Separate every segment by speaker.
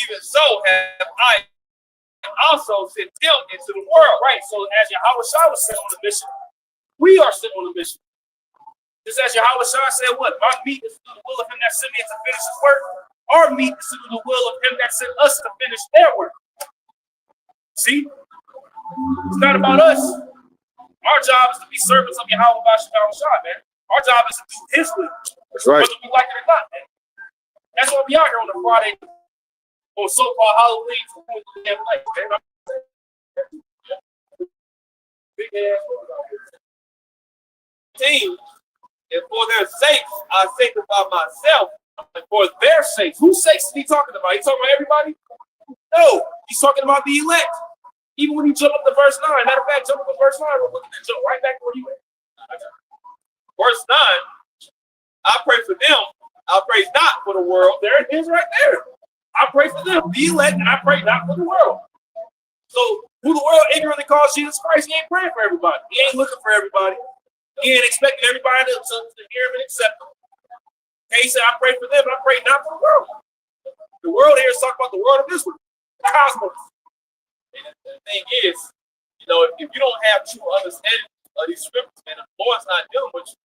Speaker 1: even so have I also sent him into the world. Right. So as Yahweh Shah was sent on the mission, we are sent on the mission. Just as Yahweh Shah said, what? My meat is to do the will of him that sent me to finish his work. Our meat is to do the will of him that sent us to finish their work. See? It's not about us. Our job is to be servants of Yahweh Shah, man. Our job is to do his will.
Speaker 2: That's right.
Speaker 1: Whether we like it or not, man. That's why we out here on a Friday or so-called Halloween for damn life, man. Big ass team. And for their sakes, I sanctify myself. And for their sakes, whose sakes is he talking about? He talking about everybody? No, he's talking about the elect. Even when you jump up to verse 9, matter of fact, jump up to verse 9, we're looking at jump right back to where you at. Verse 9, I pray for them. I pray not for the world. There it is right there. I pray for them, the elect, and I pray not for the world. So who the world ignorantly calls Jesus Christ, he ain't praying for everybody. He ain't looking for everybody. He ain't expecting everybody to hear him and accept him. Okay, he said, I pray for them, and I pray not for the world. The world here is talking about the world of Israel, the cosmos. And the thing is, you know, if you don't have true understanding of these scriptures, man, the Lord's not dealing with you,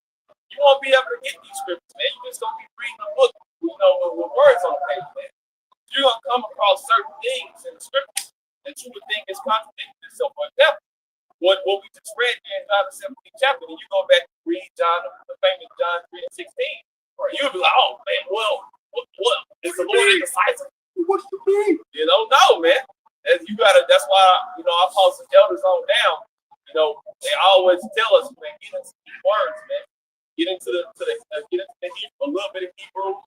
Speaker 1: you won't be able to get these scriptures, man. You're just going to be reading a book, you know, with words on the page, man. You're going to come across certain things in the scriptures that you would think is contradicting itself. For example, what we just read here in John the 17th chapter, and you go back and read John, the famous John 3 and 16, or you'll be like, oh, man, well, what is the Lord indecisive? What's the thing? You know, no, man. And you gotta, that's why, you know, our apostles elders on down, you know, they always tell us, man, get into these words, man. Get into the Hebrew, a little bit of Hebrew,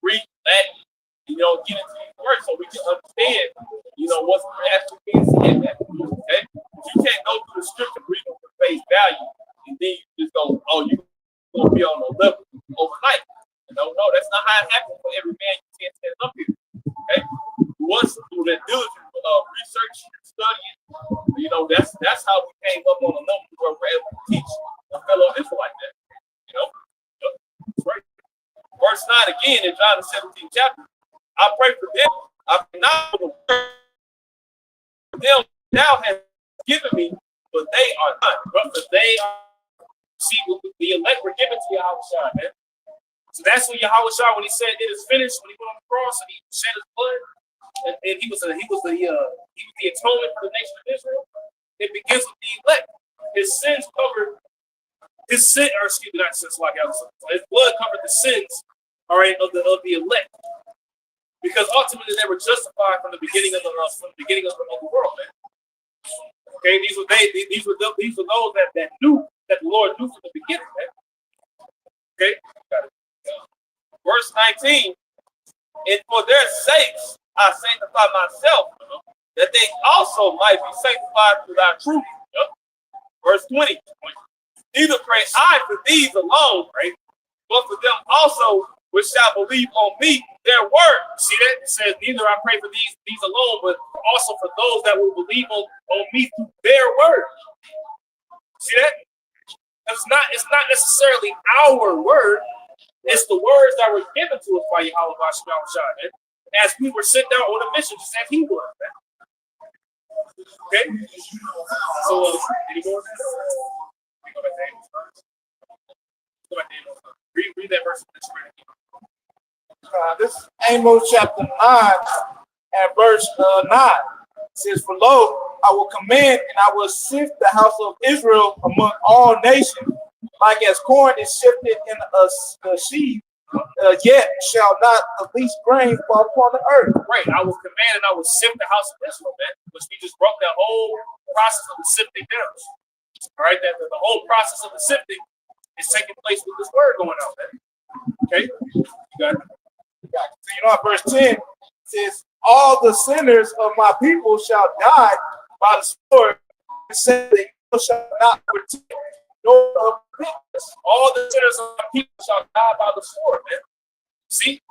Speaker 1: Greek, Latin, you know, get into these words so we can understand, you know, what's actually being said, man. Okay? You can't go through the scripture reading for face value and then you just go, oh, you're gonna be on the level overnight. You know, no, that's not how it happens for every man you can't stand up here. Okay? Once through that diligent research and studying, you know, that's how we came up on a number where we're able to teach a fellow Israelite that. You know, that's right. Verse 9 again in John the 17th chapter. I pray for them. I pray not for the world. Them thou hast given me, but they are not. But for they are. See, the elect were given to Yahweh Shah, man. So that's when Yahweh Shah, when he said it is finished, when he went on the cross and he shed his blood, and he was the atonement for the nation of Israel. It begins with the elect. His sins covered his sin, or excuse me, not sins like his blood covered the sins, all right, of the elect. Because ultimately they were justified from the beginning of the world, man. Okay, these were those that knew that the Lord knew from the beginning, man. Okay, verse 19, and for their sakes I sanctify myself, that they also might be sanctified through thy truth. Verse 20, neither pray I for these alone, right? But for them also which shall believe on me, their word. See that? It says, neither I pray for these alone, but also for those that will believe on me through their word. See that? It's not necessarily our word. It's the words that were given to us by Yahweh Shah, as we were sent out on a mission, just as he was. Man. Okay? So, any more? Go back to read that verse.
Speaker 3: This is Amos chapter 9 and verse 9. It says, for lo, I will command and I will sift the house of Israel among all nations, like as corn is sifted in a sheaf, yet shall not the least grain fall upon the earth.
Speaker 1: Right, I will command and I will sift the house of Israel, man, which we just broke that whole process of the sifting down. All right, that the whole process of the sifting is taking place with this word going on, man. Okay, you got it.
Speaker 3: So you know, verse 10 says, all the sinners of my people shall die by the sword, and say that you shall not protect nor of
Speaker 1: all the sinners of my people shall die by the sword, man. See?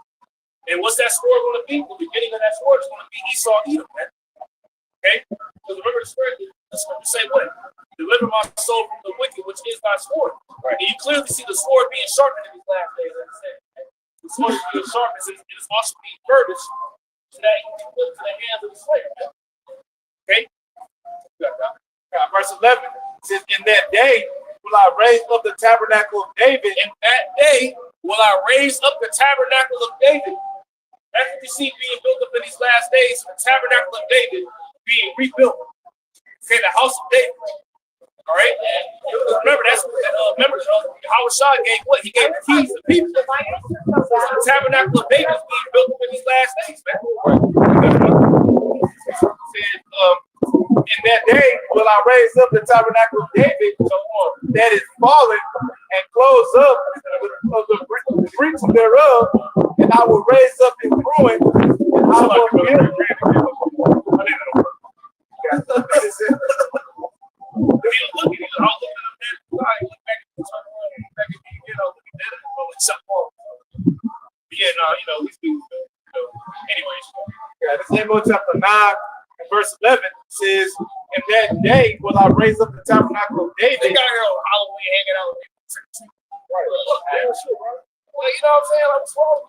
Speaker 1: And what's that sword going to be? The beginning of that sword is going to be Esau Edom, man. Okay? Because remember the scripture say what? Deliver my soul from the wicked, which is thy sword. Right? And you clearly see the sword being sharpened in these last days, as I said. The sword is being sharpened, and it's also being furbished So that he can put into the hands of the slayer. Okay?
Speaker 3: Verse 11 says, in that day will I raise up the tabernacle of David.
Speaker 1: In that day will I raise up the tabernacle of David. That's what you see being built up in these last days, the tabernacle of David being rebuilt. Okay, the house of David. All right? Remember, Howard Shaw gave what? He gave the keys to people. The tabernacle of David is being built up in these last days, man.
Speaker 3: Said, in that day will I raise up the tabernacle of David that is fallen and close up the bricks thereof, and I will raise up his ruin, and I will build
Speaker 1: anyways.
Speaker 3: This Amos chapter 9 and verse 11 says, in that day will I raise up the tabernacle of David.
Speaker 1: They got here on Halloween hanging out with me. Right. Well, you know what I'm saying? I'm wrong.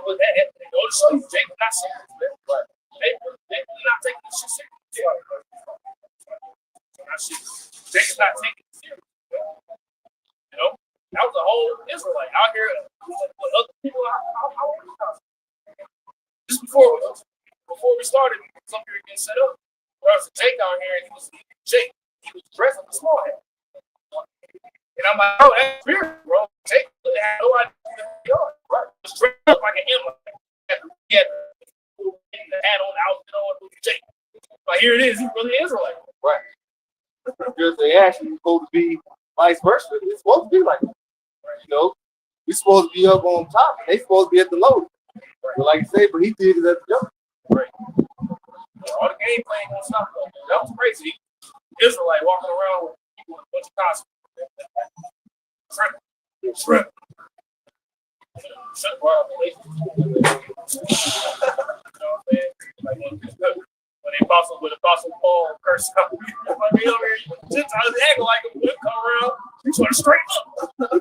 Speaker 1: But that go to show you, Jake not serious, man. Right. They not taking this shit serious. Jake's not taking it serious. You know? That was a whole Israelite out here with other people. Just before we started, some people getting set up. There was a Jake out here, and he was Jake. He was dressed like a small hat. And I'm like, oh, that's weird, bro. Jake had no idea who they are. Right? He was dressed up like an Israelite. He had the hat on, the outfit on, it was Jake. But here it is, he's really Israelite.
Speaker 2: Right. Because they actually supposed to be vice versa. It's supposed to be like that. You know, we're supposed to be up on top. They supposed to be at the low. But like you say, but he did it at the jump.
Speaker 1: Right. All the game playing on stop though. That was crazy. Israelite walking around with people with a bunch of costumes. Shrimp. Shrimp. When they apostle with Apostle Paul curse out, over here, Gentiles acting like a whip come around, you trying to straighten up.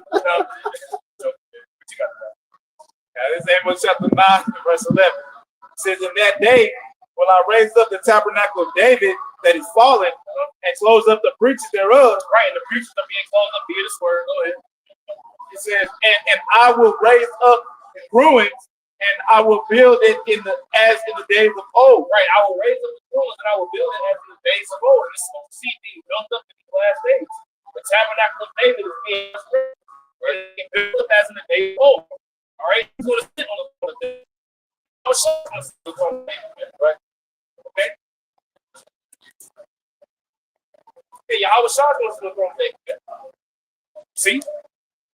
Speaker 3: This is Amos chapter 9 verse 11. It says, in that day will I raise up the tabernacle of David that is fallen and close up the breaches thereof.
Speaker 1: Right, and the breaches are being closed up. Hear this word. Go ahead.
Speaker 3: It says, and I will raise up its ruins, and I will build it as in the days of old.
Speaker 1: Right, I will raise up the ruins, and I will build it as in the days of old. This is what we see being built up in these last days. The tabernacle of David is being built up as in the days of old. All right, he's going to sit on the throne of David. Right? Okay? Okay, Yahweh Shah goes to the throne of David. See?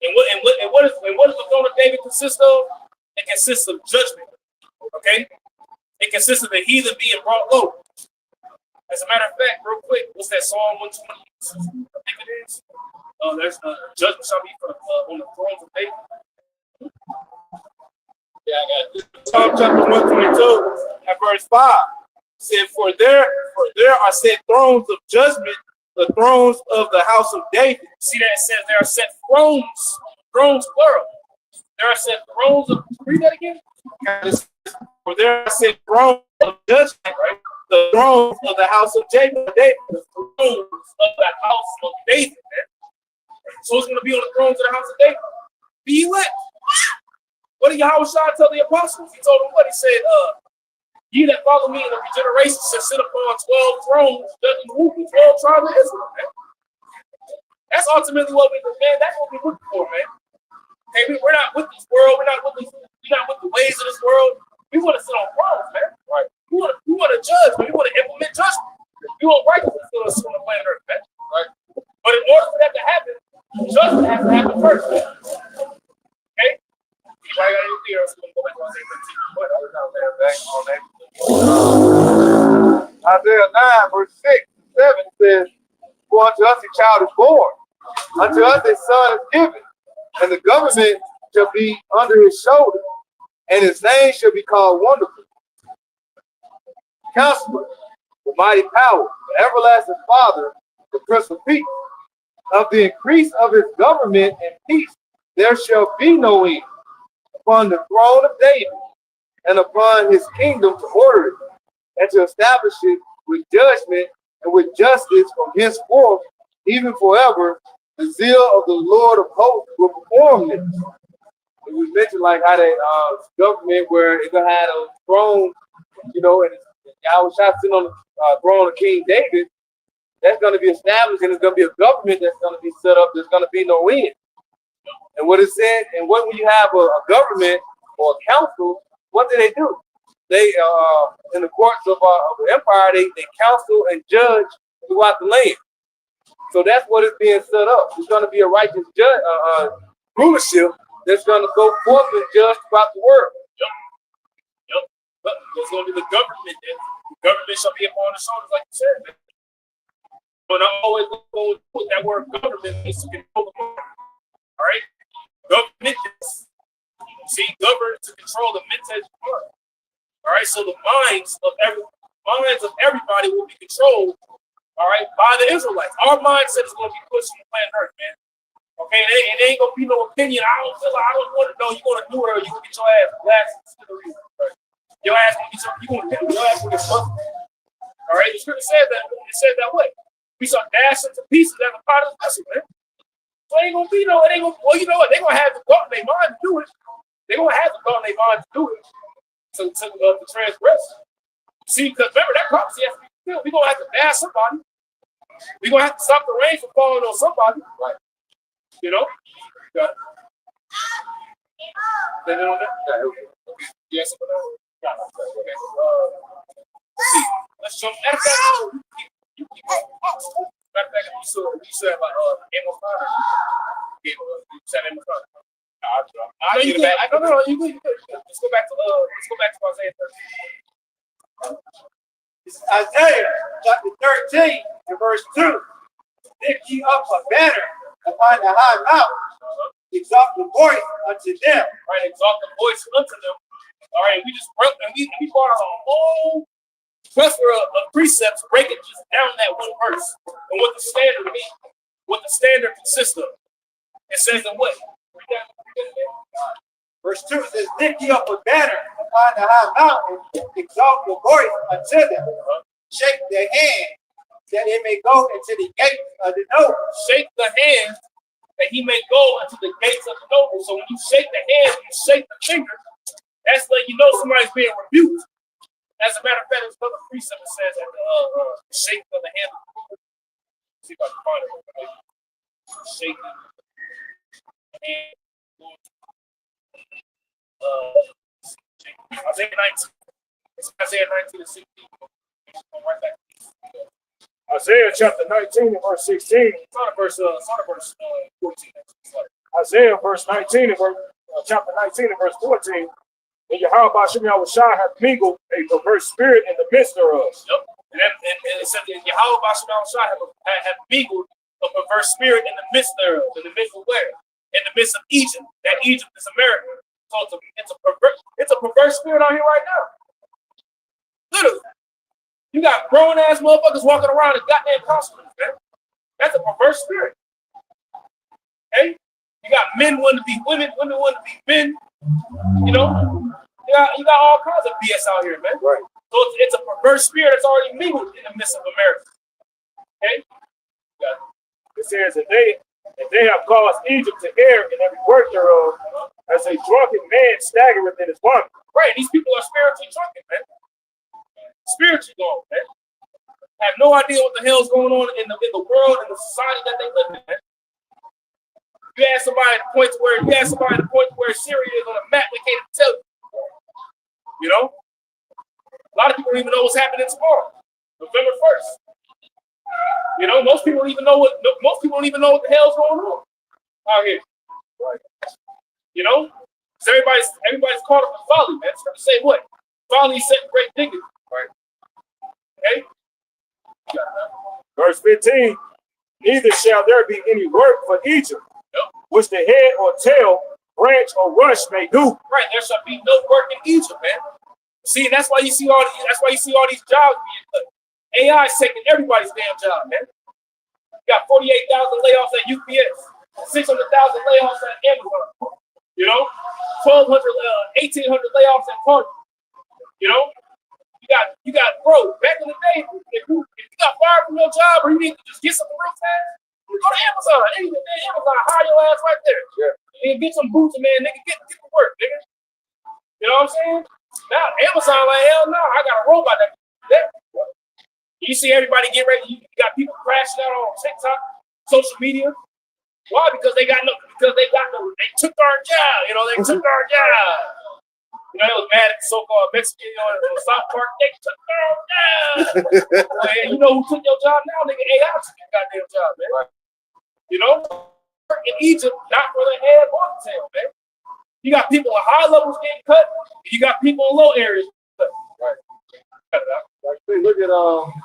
Speaker 1: And what does the throne of David consist of? It consists of judgment. Okay? It consists of the heathen being brought low. As a matter of fact, real quick, what's that Psalm 120? I think it is. There's judgment shall be on the thrones of David. Yeah, I got it.
Speaker 3: Psalm chapter 122 and verse 5 said, For there are set thrones of judgment, the thrones of the house of David.
Speaker 1: See that it says there are set thrones plural. There are set thrones of, read that again.
Speaker 3: For there are set thrones of judgment, right? The thrones of the house of David.
Speaker 1: The thrones of the house of David. Man. So it's going to be on the thrones of the house of David. Be elect. What did Yahweh Shah tell the apostles? He told them what? He said, ye that follow me in the regeneration shall sit upon 12 thrones, judging the 12 tribes of Israel, man. That's ultimately what we do, man. That's what we're looking for, man. Hey, we're not with this world. We're not with the ways of this world. We want to sit on thrones, man. Right? We want to judge, but we want to implement judgment. We want righteousness on the planet Earth, man. Right? But in order for that to happen, judgment has to happen first, man. Okay?
Speaker 2: Isaiah 9, verse 6 and 7 says, For unto us a child is born, unto us a son is given, and the government shall be under his shoulder, and his name shall be called Wonderful, Counselor, the Mighty Power, the Everlasting Father, the Prince of Peace. Of the increase of his government and peace, there shall be no end upon the throne of David and upon his kingdom to order it, and to establish it with judgment and with justice from henceforth, even forever. The zeal of the Lord of hosts will perform this. And we mentioned like how that government where it had a throne, and Yahweh Shai sitting on the throne of King David, that's going to be established, and it's going to be a government that's going to be set up. There's going to be no end. And what it said, and when you have a government or a council, what do? They in the courts of the empire, they counsel and judge throughout the land. So that's what is being set up. It's going to be a righteous rulership that's going to go forth and judge throughout the world.
Speaker 1: Yep. But there's going to be the government. The government shall be upon the shoulders, like you said. But I always go with that word government means to control the mind. All right? Government is, govern to control the mental mind. All right, so the minds of everybody will be controlled, all right, by the Israelites. Our mindset is going to be pushed on the planet Earth, man. Okay, it ain't going to be no opinion. I don't want to know. You're going to do it, or you're going to get your ass blasted to the reason. Right? Your ass going to get your ass going to get busted. All right, the scripture said that. It said that way. We shall dash into pieces as a pot of vessel, man. So it ain't going to be no. It ain't going. Well, you know what? They're going to have the thought in their mind to do it. They're going to have the thought in their mind to do it. To transgress. See, because remember that prophecy has to be fulfilled. We're gonna have to dash somebody. We're gonna have to stop the rain from falling on somebody, right? You know? Got it. Yes, okay. Let's jump back. You said like Amos 5. You said Amos 5. No, you good. No, you good. Let's go back to Isaiah 13.
Speaker 3: This is Isaiah chapter 13 and verse 2. Lift ye up a banner upon the high mountain. Exalt the voice unto them.
Speaker 1: Right, exalt the voice unto them. All right, we just broke and we brought a whole plethora of precepts breaking just down that one verse and what the standard means, what the standard consists of. It says in what?
Speaker 3: Verse 2 says, lift ye up a banner upon the high mountain, exalt the voice unto them, shake their hand, that it may go into the gates of the noble.
Speaker 1: Shake the hand that he may go into the gates of the noble. So when you shake the hand, you shake the finger, that's letting you know somebody's being rebuked. As a matter of fact, there's another precept that says that the shaking of the hand of the ruler. See if I can find it. Right? Shaking the hand. Isaiah 19. It's Isaiah 19 and 16. Right back.
Speaker 4: Isaiah chapter 19 and verse 16.
Speaker 1: It's on verse 14.
Speaker 4: Isaiah verse 19 and chapter 19 and verse 14. And Yahweh Shem Yahushua hath mingled a perverse spirit in the midst thereof.
Speaker 1: Yep. And it said that Yahweh Shem Yahushua have mingled a perverse spirit in the midst thereof. In the midst of where? In the midst of Egypt. That Egypt is America. So it's a perverse spirit out here right now. Literally. You got grown ass motherfuckers walking around in goddamn costumes, man. That's a perverse spirit. Okay? You got men wanting to be women, women wanting to be men. You know? You got all kinds of BS out here, man.
Speaker 4: Right.
Speaker 1: So it's a perverse spirit that's already mingled in the midst of America. Okay?
Speaker 4: It says that they have caused Egypt to err in every work thereof, as a drunken man staggereth in his vomit.
Speaker 1: Right, these people are spiritually drunken, man. Spiritually gone, man. Have no idea what the hell's going on in the world and the society that they live in, man. You ask somebody at the point where Syria is on a map, they can't even tell you. You know? A lot of people don't even know what's happening tomorrow, November 1st. You know, most people don't even know what the hell's going on out here. You know? Because everybody's caught up in folly, man. It's going to say what? Folly is setting great dignity. Right. Okay?
Speaker 4: Verse 15, neither shall there be any work for Egypt, which the head or tail, branch or rush may do.
Speaker 1: Right, there shall be no work in Egypt, man. See, that's why you see all these jobs being cut. AI is taking everybody's damn job, man. You got 48,000 layoffs at UPS, 600,000 layoffs at Amazon. You know, 1,800 layoffs at Target. You know, you got bro. Back in the day, if you got fired from your job or you need to just get something real fast, you go to Amazon. Amazon hire your ass right there. Yeah. And get some boots, man. Nigga, get to work, nigga. You know what I'm saying? Now Amazon like hell no, I got a robot that. You see everybody get ready. You got people crashing out on TikTok, social media. Why? Because they took our job. You know, they took our job. You know, they was mad at the so-called Mexican, you know, in South Park. They took our job. Man, you know who took your job now? Nigga, AI took your goddamn job, man. Right. You know, in Egypt, not for the head or the tail, man. You got people at high levels getting cut. And you got people in low areas cut. Right.
Speaker 2: Look at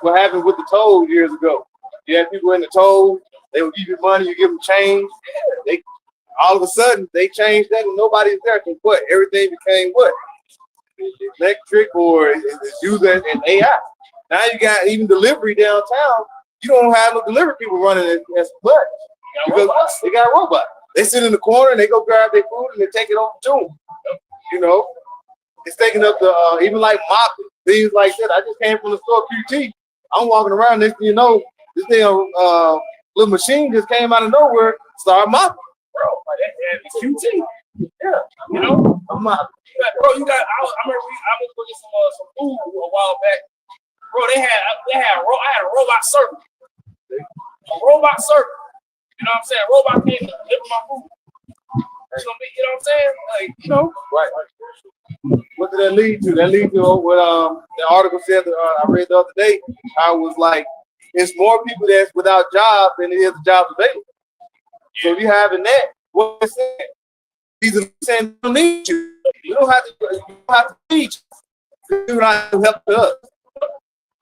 Speaker 2: what happened with the tolls years ago. You had people in the toll, they would give you money, you give them change. They all of a sudden they changed that and nobody's there. So what? Everything became what? Electric or it's used as an AI. Now you got even delivery downtown. You don't have no delivery people running as much because they got robots. They sit in the corner and they go grab their food and they take it over to them. You know, it's taking up the even like mopping. Things like that. I just came from the store QT. I'm walking around. Next thing you know, this damn little machine just came out of nowhere, started mopping.
Speaker 1: Bro, that's QT. Yeah, you know, I'm mopping. Bro, I remember I was looking at some food a while back. Bro, I had a robot server. A robot server. You know what I'm saying? A robot came and delivered my food. You know what I'm saying? Like, you know,
Speaker 2: right. What did that lead to? That lead to what the article said that I read the other day. I was like, it's more people that's without jobs than it is jobs available. So if you having that, what is saying? These are saying don't need you. You don't have to teach. You don't have to help us.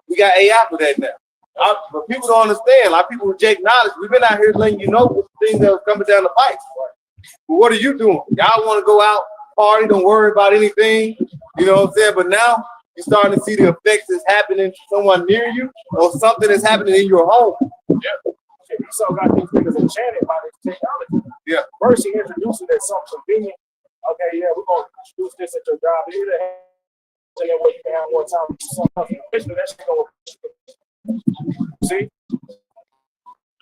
Speaker 2: We got AI for that now. But people don't understand. A lot of people reject knowledge. We've been out here letting you know the things that are coming down the pipe. But what are you doing? Y'all want to go out, party, don't worry about anything. You know what I'm saying? But now you're starting to see the effects that's happening to someone near you or something that's happening in your home.
Speaker 4: Yeah. So got these niggas enchanted by this technology.
Speaker 2: Yeah.
Speaker 4: First he introduced it as something convenient. Okay, yeah, we're gonna introduce this at your job. Either so that way you can have more time to do something. Eventually that shit gonna see.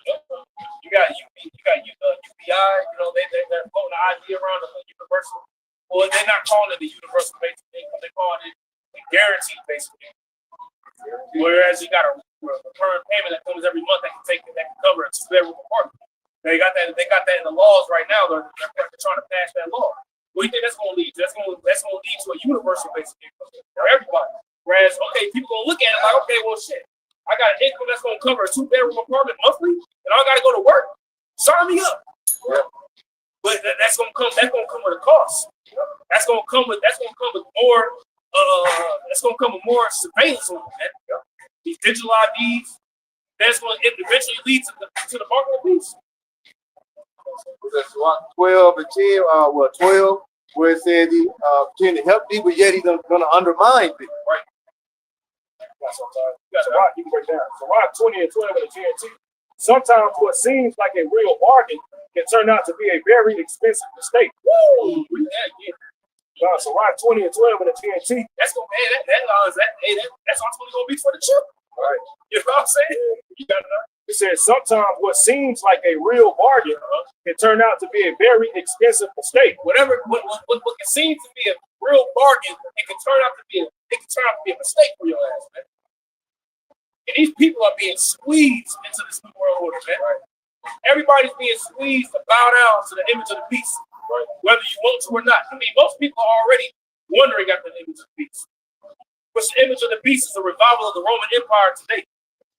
Speaker 1: You got UBI, you know, they're floating the idea around the universal. Well, they're not calling it the universal basic income, they call it the guaranteed basic income. Whereas you got a recurring payment that comes every month that can cover a two-bedroom apartment. They got that in the laws right now. They're trying to pass that law. What do you think that's going to lead to? That's going to lead to a universal basic income for everybody. Whereas, okay, people going to look at it like, okay, well, shit, I got an income that's going to cover a two-bedroom apartment monthly, and I got to go to work. Sign me up. Yeah. But that's going to come with a cost. That's going to come with more. That's going to come with more surveillance on that. These digital IDs. That's going to eventually lead to the market of peace.
Speaker 2: 12 and 10, 12, where it says he pretend to help thee, but yet he's going to undermine thee.
Speaker 1: Right.
Speaker 4: So Rock, you can break down. So Rock 20 and 12 in the GNT. Sometimes what seems like a real bargain can turn out to be a very expensive mistake.
Speaker 1: Woo!
Speaker 4: So Rock 20 and 12 in the GNT.
Speaker 1: That's ultimately gonna be for the chip.
Speaker 4: Right.
Speaker 1: You know what I'm saying? You gotta know.
Speaker 4: It says sometimes what seems like a real bargain can turn out to be a very expensive mistake.
Speaker 1: What can seem to be a real bargain, it can turn out to be a mistake for your ass, man. And these people are being squeezed into this new world order, man. Right? Everybody's being squeezed to bow down to the image of the beast, right? Whether you want to or not. I mean, most people are already wondering at the image of the beast. But the image of the beast is the revival of the Roman Empire today.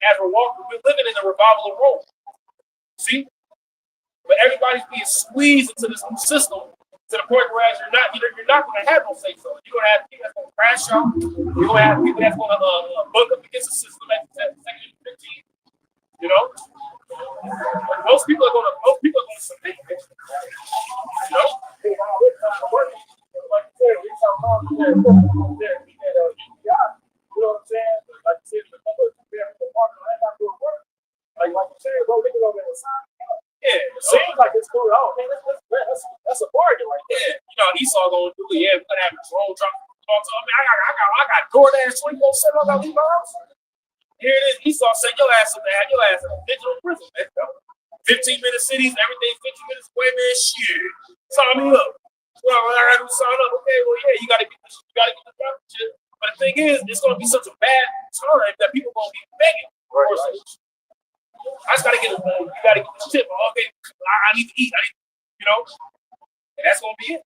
Speaker 1: As we're living in the revival of Rome. See? But everybody's being squeezed into this new system to the point where you're not going to have no say so. You're going to have people that's going to crash out. You're going to have people that's going to bunk up against the system at Section 15. You know? Most people are going to submit. You know? Like you said, we talking about you know what I'm saying? Like you said, the number of people not doing work. Like you said, bro, niggas over there sign. Yeah, it seems like it's cool. Oh man, that's a bargain right there. Yeah, you know, Esau gonna do it. Yeah, we're gonna have a drone drop. I got DoorDash 24/7. I gotta leave my house. Here it is. Esau said, your ass in a digital prison, man. 15-minute cities, everything 15 minutes away, man. Shit. Sign me up. Well, I gotta sign up. Okay, well, yeah, you gotta get this shit. But the thing is, it's gonna be such a bad time that people gonna be begging for a solution. I just gotta get you gotta get this tip. Okay, I need to eat. And that's gonna be it.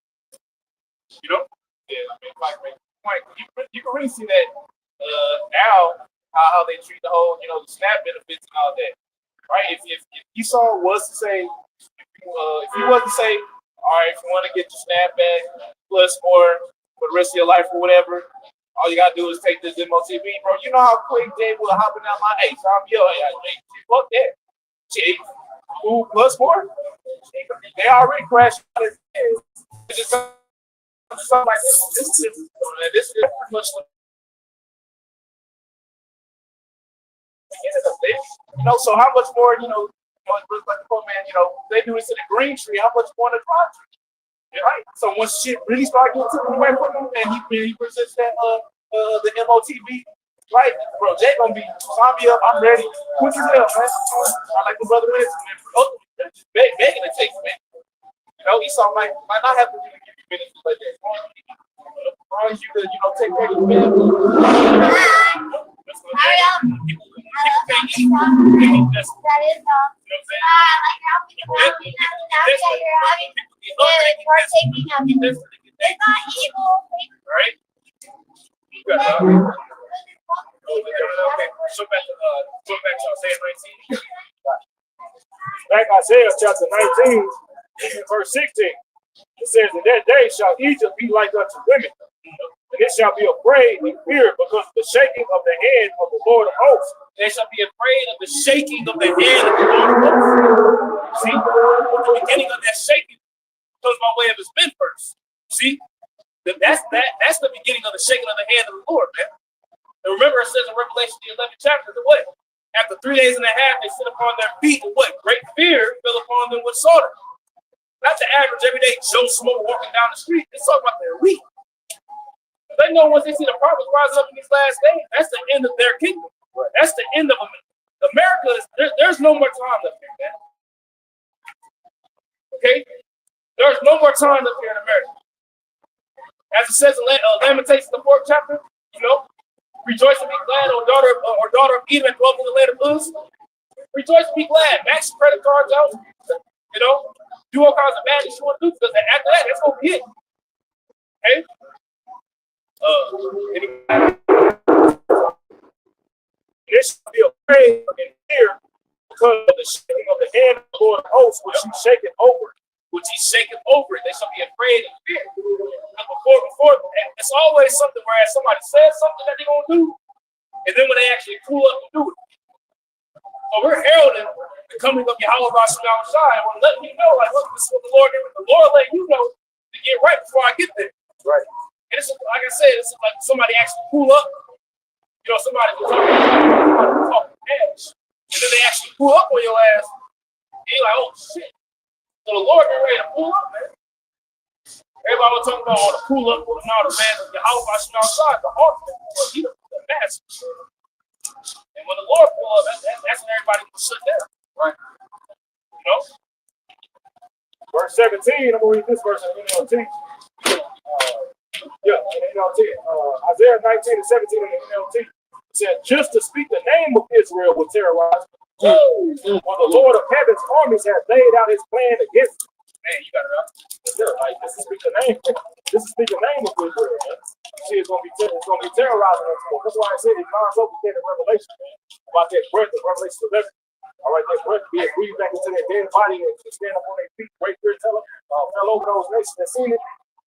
Speaker 1: Yeah, I mean, like you can really see that now how they treat the whole, the SNAP benefits and all that, right? If Esau was to say, if he was to say, all right, if you want to get your SNAP back plus more for the rest of your life or whatever, all you gotta do is take this MOTV, bro. You know how quick they will hopping out my hey, I'm fuck that. Shit, food plus more. They already crashed. It's just something like this. This is pretty much. So how much more, like the poor man, they do this in the green tree, how much more in the dry tree? Right? So once shit really start getting taken away from him and he presents that the MOTV, right, bro, they gonna be sign me up, I'm ready, quick as hell, man. I like the brother is, man. Just begging to take, man. Esau might not have to really give you benefits like that. As long as you could, take care of your family.
Speaker 5: Hurry up.
Speaker 1: Right? So back to Isaiah 19.
Speaker 4: Back Isaiah chapter 19, verse 16. It says, in that day shall Egypt be like unto women, and it shall be afraid and fear because of the shaking of the hand of the Lord of hosts.
Speaker 1: They shall be afraid of the shaking of the hand of the Lord of hosts. See, the beginning of that shaking comes by way of his men first. See, that's the beginning of the shaking of the hand of the Lord, man. And remember, it says in Revelation the 11th chapter that what? After 3 days and a half, they sit upon their feet, and what? Great fear fell upon them with slaughter. Not the average everyday Joe Smo walking down the street. It's talking about their weak. They know once they see the prophets rise up in these last days, that's the end of their kingdom. That's the end of America. There's no more time left here, man. Okay? There's no more time left here in America. As it says in Lamentations, the 4th chapter, rejoice and be glad, O daughter of Edom, and dwell in the land of Uz. Rejoice and be glad. Max your credit cards out. Do all kinds of bad things you want to do, because after that, that's gonna be it. Okay?
Speaker 4: They shall be afraid and fear because of the shaking of the hand of the Lord of hosts, which he's shaking over.
Speaker 1: They shall be afraid and fear. Before, it's always something where somebody says something that they're gonna do, and then when they actually pull up and do it. So we're heralding the coming of Yahweh Bashar Shai, and we're letting you know, like, look, this is what the Lord did. The Lord let you know to get right before I get there.
Speaker 4: Right.
Speaker 1: And it's like I said, it's like somebody actually pull up. Somebody was talking cash, and then they actually pull up on your ass. And you're like, oh shit. So the Lord been ready to pull up, man. Everybody was talking about the pull up, pulling out the man of Yahweh Bashar Shai, the ultimate, he the master. And when the Lord pull up, that's when everybody will shut down. Right.
Speaker 4: Verse 17, I'm going to read this verse in NLT. NLT. Isaiah 19 and 17 in NLT. It said, just to speak the name of Israel will terrorize. For the Lord of heaven's armies has laid out his plan against it.
Speaker 1: Man, you got it right.
Speaker 4: This is speak the name. This is speak the name of Israel, man. See, it's gonna be terrorizing us. That's why I said it lines up with that in Revelation, man. About that breath in Revelation 11. All right, that breath being breathed back into their dead body and stand up on their feet, great fear, tell them, fell over those nations that seen it.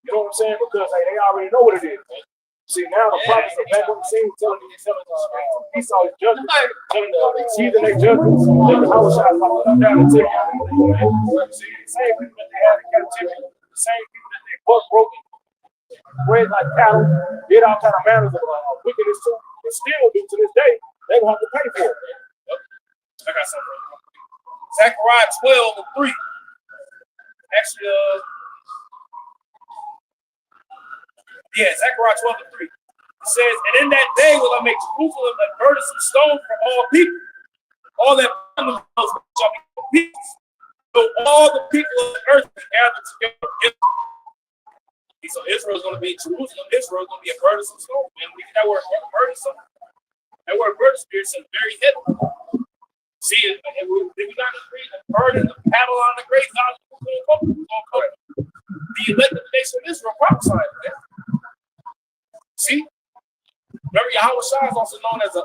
Speaker 4: You know what I'm saying? Because they already know what it is, man. See, now the prophets are back on the scene telling Esau is judging, telling these heathen they judging, that the House shall come down and take out. See, the same people that they had in captivity, the same people that they buck broken, bred like cattle, did all kind of manners of wickedness to, and still do to this day, they will have to pay for it.
Speaker 1: I got something. Zechariah 12 and 3. Actually, Zechariah 12 and 3. It says, and in that day will I make Jerusalem a burdensome stone for all people. All that shall be for peace. So all the people of the earth be gathered together. So Israel is going to be Jerusalem. Israel is going to be a burdensome stone. And we get that word burdensome. That word burdensome here says very heavy. See, if we not agree, the burden, the paddle on the great God is going to come. The elect of the nation of Israel prophesying that. See, remember Yahweh Shai is also known as a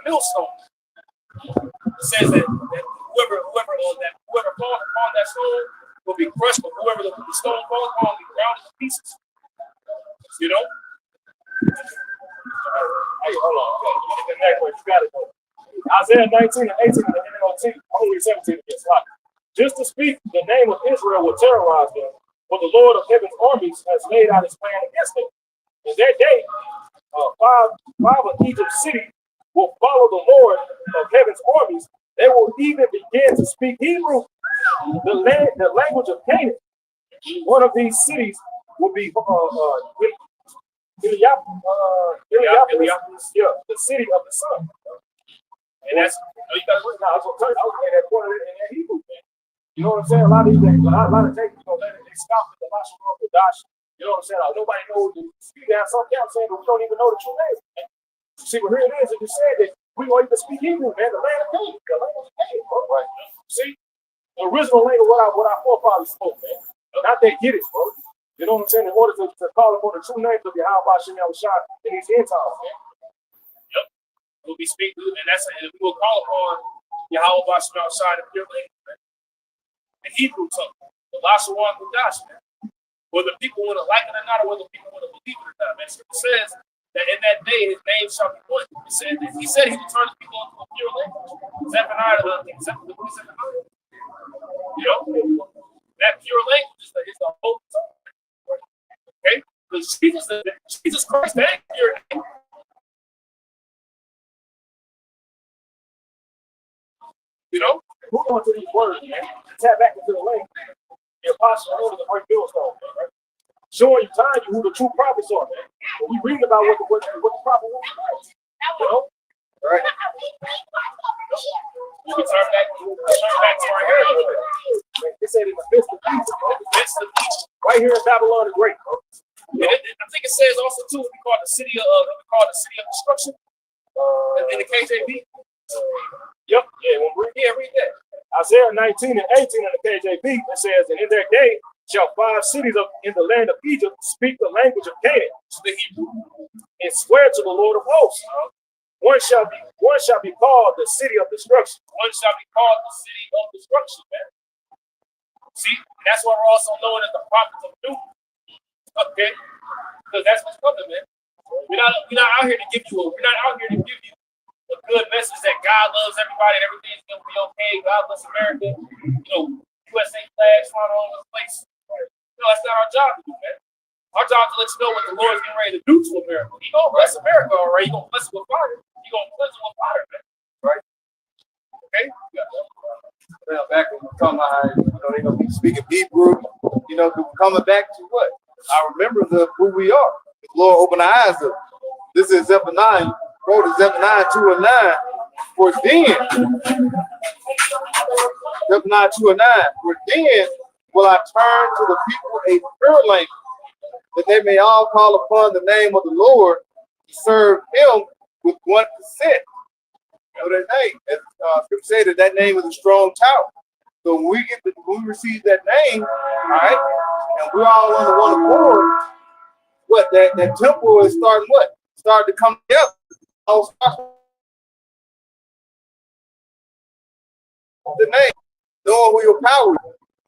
Speaker 1: millstone. It says that whoever falls upon that stone will be crushed, but whoever the stone falls upon will be ground to pieces. You know?
Speaker 4: Hey, hold on. The next one, you got it. Isaiah 19 and 18 in the NLT, only 17 against life. Just to speak, the name of Israel will terrorize them, for the Lord of heaven's armies has laid out his plan against them. In that day, five of Egypt's cities will follow the Lord of heaven's armies. They will even begin to speak Hebrew, the language of Canaan. One of these cities will be Heliopolis, the city of the sun.
Speaker 1: And that's, you got to look now.
Speaker 4: I was looking at that corner in that Hebrew thing. You know what I'm saying? A lot of these things, a lot of takes, they stop at the Lashon Kodash. You know what I'm saying? Nobody knows the speak down. Some camps saying that we don't even know the true name. See, but here it is. It just said that we don't even speak Hebrew, man. The land of Canaan, the language of Canaan, bro. Right? See, the original language what our forefathers spoke, man. Not they get it, bro. You know what I'm saying? In order to call upon the true names of Yahweh Shem Yahushua in these end times, man.
Speaker 1: Yep. We'll be speaking, and we will call upon Yahweh Shem Yahushua in pure language, man. In Hebrew tongue, the Lashon Kodash, man. Whether people want to like it or not, or whether people want to believe it or not, man. It says that in that day his name shall be one. He said he would turn the people into a pure language. Zephaniah, you know, that pure language is the whole tongue. Okay? Because Jesus Christ, that ain't pure language. You know?
Speaker 4: Move on to these words, man. Tap back into the language. The apostle knows the great millstone, man, right? Showing you, telling you who the true prophets are, man. When we reading about what the prophet was, you know?
Speaker 2: Right.
Speaker 1: We can turn back to our heritage.
Speaker 4: They said in the midst of Egypt, right here in Babylon the Great, bro.
Speaker 1: I think it says also too, we call it the city of destruction in the KJV.
Speaker 4: Yep, read that. Isaiah 19 and 18 in the KJV, it says, and in their day shall 5 cities in the land of Egypt speak the language of Canaan, the Hebrew, and swear to the Lord of hosts. One shall be called the city of destruction.
Speaker 1: One shall be called the city of destruction, man. See, that's why we're also known as the prophets of doom. Okay, because that's what's coming, man. We're not out here to give you a good message that God loves everybody and everything's gonna be okay. God bless America. You know, USA flags flying all over the place. No, that's not our job to do, man. Our job is to let you know what the Lord's getting ready to do to America. He gonna bless America, all right. He gonna bless it with fire. He gonna bless it with fire, man. Right? Okay.
Speaker 2: Well, back when we're talking about how, they're gonna be speaking Hebrew, coming back to what? I remember who we are. The Lord opened our eyes up. This is Zephaniah. Wrote in Zephaniah 2 and 9. For then, Zephaniah 2 and 9. For then will I turn to the people a pure language, that they may all call upon the name of the Lord to serve him with one consent. That name, as Scripture said, that name is a strong tower. So when we receive that name, all right, and we're all under one accord, what that temple is starting to come together. All the name, knowing who your power is.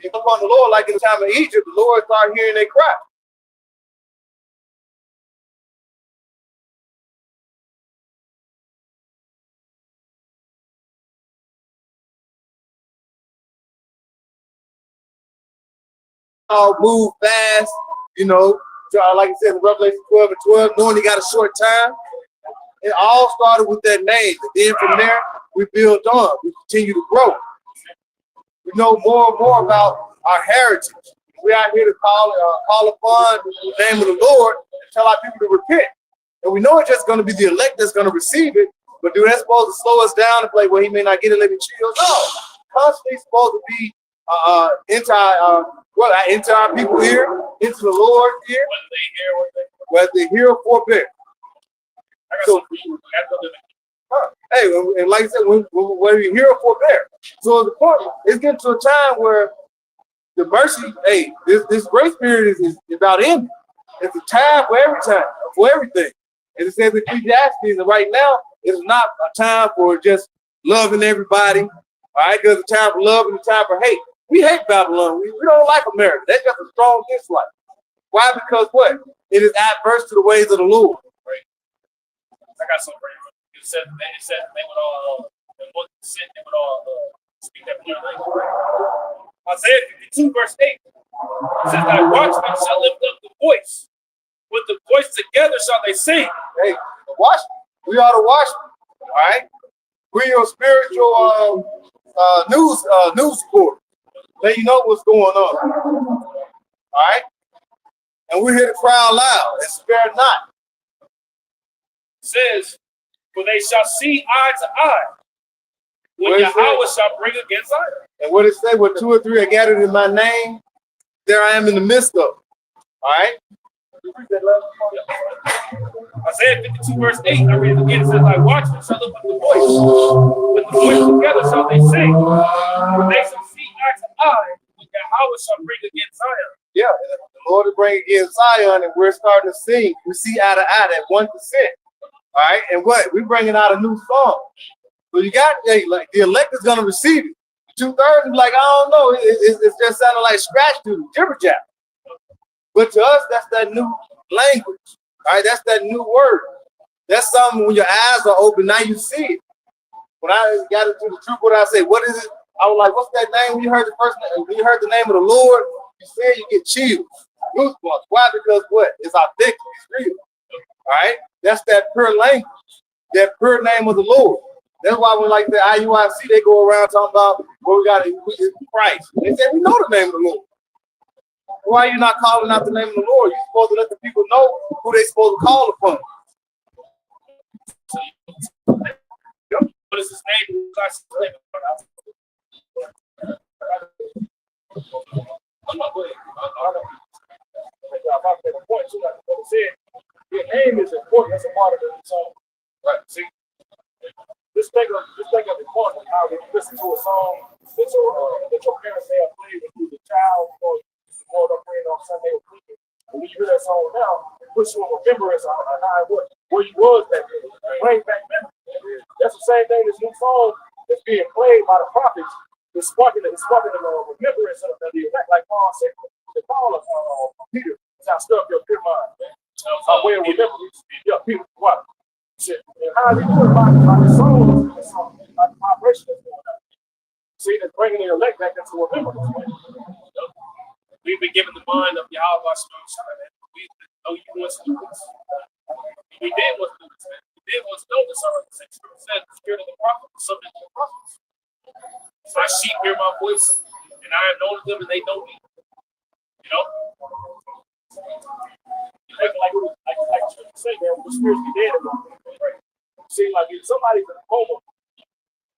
Speaker 2: You come upon the Lord, like in the time of Egypt, the Lord started hearing their cry. All move fast, like I said in Revelation 12 and 12, knowing he got a short time. It all started with that name. And then from there, we build on. We continue to grow. We know more and more about our heritage. We're out here to call upon the name of the Lord and tell our people to repent. And we know it's just going to be the elect that's going to receive it. But do that supposed to slow us down and play, well, he may not get it, let me chill? No. Constantly supposed to be into our people here, into the Lord here, whether they hear or forbear.
Speaker 4: I got something for you. I got something.
Speaker 2: Hey, and like I said, when you hear or forbear. So the point is getting to a time where the mercy, hey, this grace period is about ending. It's a time for every time, for everything. And it says Ecclesiastes, and right now, it's not a time for just loving everybody. All right, there's a time for love and a time for hate. We hate Babylon. We don't like America. That's just a strong dislike. Why? Because what? It is adverse to the ways of the Lord.
Speaker 4: Right. I got something for you. It said they would all, they would all speak that clear language. Isaiah 52, verse 8 says, thy watchmen shall lift up the voice. With the voice together shall they sing.
Speaker 2: Hey, the watchmen. We are the watchmen. All right? We're your spiritual news report. Let you know what's going on. All right? And we're here to cry out loud and spare not.
Speaker 4: It says, for they shall see eye to eye when
Speaker 2: What is
Speaker 4: Yahweh shall bring against Zion.
Speaker 2: And what it say, where 2 or 3 are gathered in my name, there I am in the midst of. All right?
Speaker 4: Isaiah 52, verse 8, I read it again. It says, thy watchmen shall lift up the voice. With the voice together shall they sing. For they shall see eye to eye when Yahweh shall bring against Zion.
Speaker 2: Yeah, the Lord is bringing against Zion, and we're starting to sing. We see eye to eye, that 1%. All right, and what? We're bringing out a new song. So you got, like, the elect is going to receive it. 2/3 is like, I don't know. It's just sounding like scratch to jibber jab. But to us, that's that new language. All right, that's that new word. That's something when your eyes are open, now you see it. When I got into the truth, what I say, what is it? I was like, what's that name? When you heard the first name, when you heard the name of the Lord, you said you get chills, goosebumps. Why? Because what? It's authentic, it's real. All right, that's that pure language, that pure name of the Lord. That's why when like the IUIC, they go around talking about what we got is Christ. They say we know the name of the Lord. Why are you not calling out the name of the Lord? You're supposed to let the people know who they're supposed to call upon.
Speaker 4: What is his name? Your name is important as a part of the song. Right. See, just think of important how when you listen to a song that your parents may have played when you was a child or you growing up playing on Sunday or weekend. When you hear that song now, it puts you in remembrance on how where you was back then. Bring back memories. That's the same thing. This new song that's being played by the prophets is sparking the remembrance of the event, like Paul said to Paul Peter. It's how stuff your pure mind, man. Our way of remembering. Yeah, Peter, what? And how they do it by the soul, by the vibration that's going on. See, that's bringing the elect back into remembrance. We've been given the mind of Yahweh, man. We know you want to do this. We did want to do this, man. We did want to know this. Said the spirit of the prophet was subject to the prophets. My sheep hear my voice, and I have known them, and they know me. You know? Like you say, man, the spirits be dead. See, like if somebody's in a coma,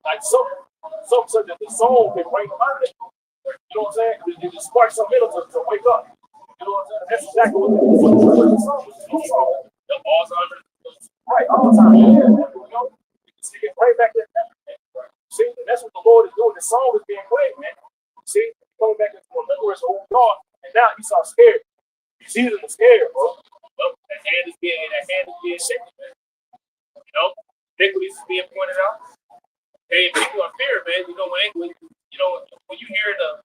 Speaker 4: like some such that the soul can bring them out of it. You know what I'm saying? It just sparks some middle to wake up. You know what I'm saying? That's exactly what the song is. The Alzheimer's. Right, all the time. Yeah, you know? See, it right back there. See, and that's what the Lord is doing. The song is being played, man. See, coming back into remembrance of who we are, and now he's all scared. He's easily scared, bro. That hand is being shaken, man. You know, iniquities is being pointed out. Hey, people are fear, man. You know, when you hear the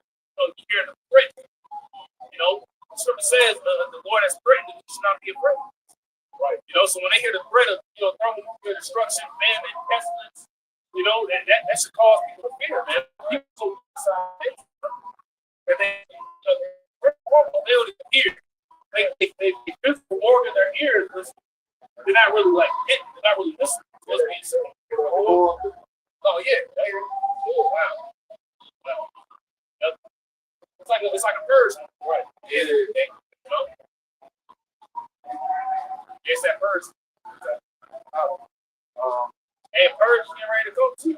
Speaker 4: threat, you know, the scripture says the Lord has threatened you should not be afraid. Right. You know, so when they hear the threat of thermonuclear destruction, famine, pestilence, you know, that should cause people to fear, man. People and they don't even hear. They physical organ their ears, they're not really like hitting, they're not really listening to what's being said. Oh yeah. Oh wow. It's like a version. Right. Yeah. You know? It's that version.
Speaker 1: And Purge is getting ready to go too.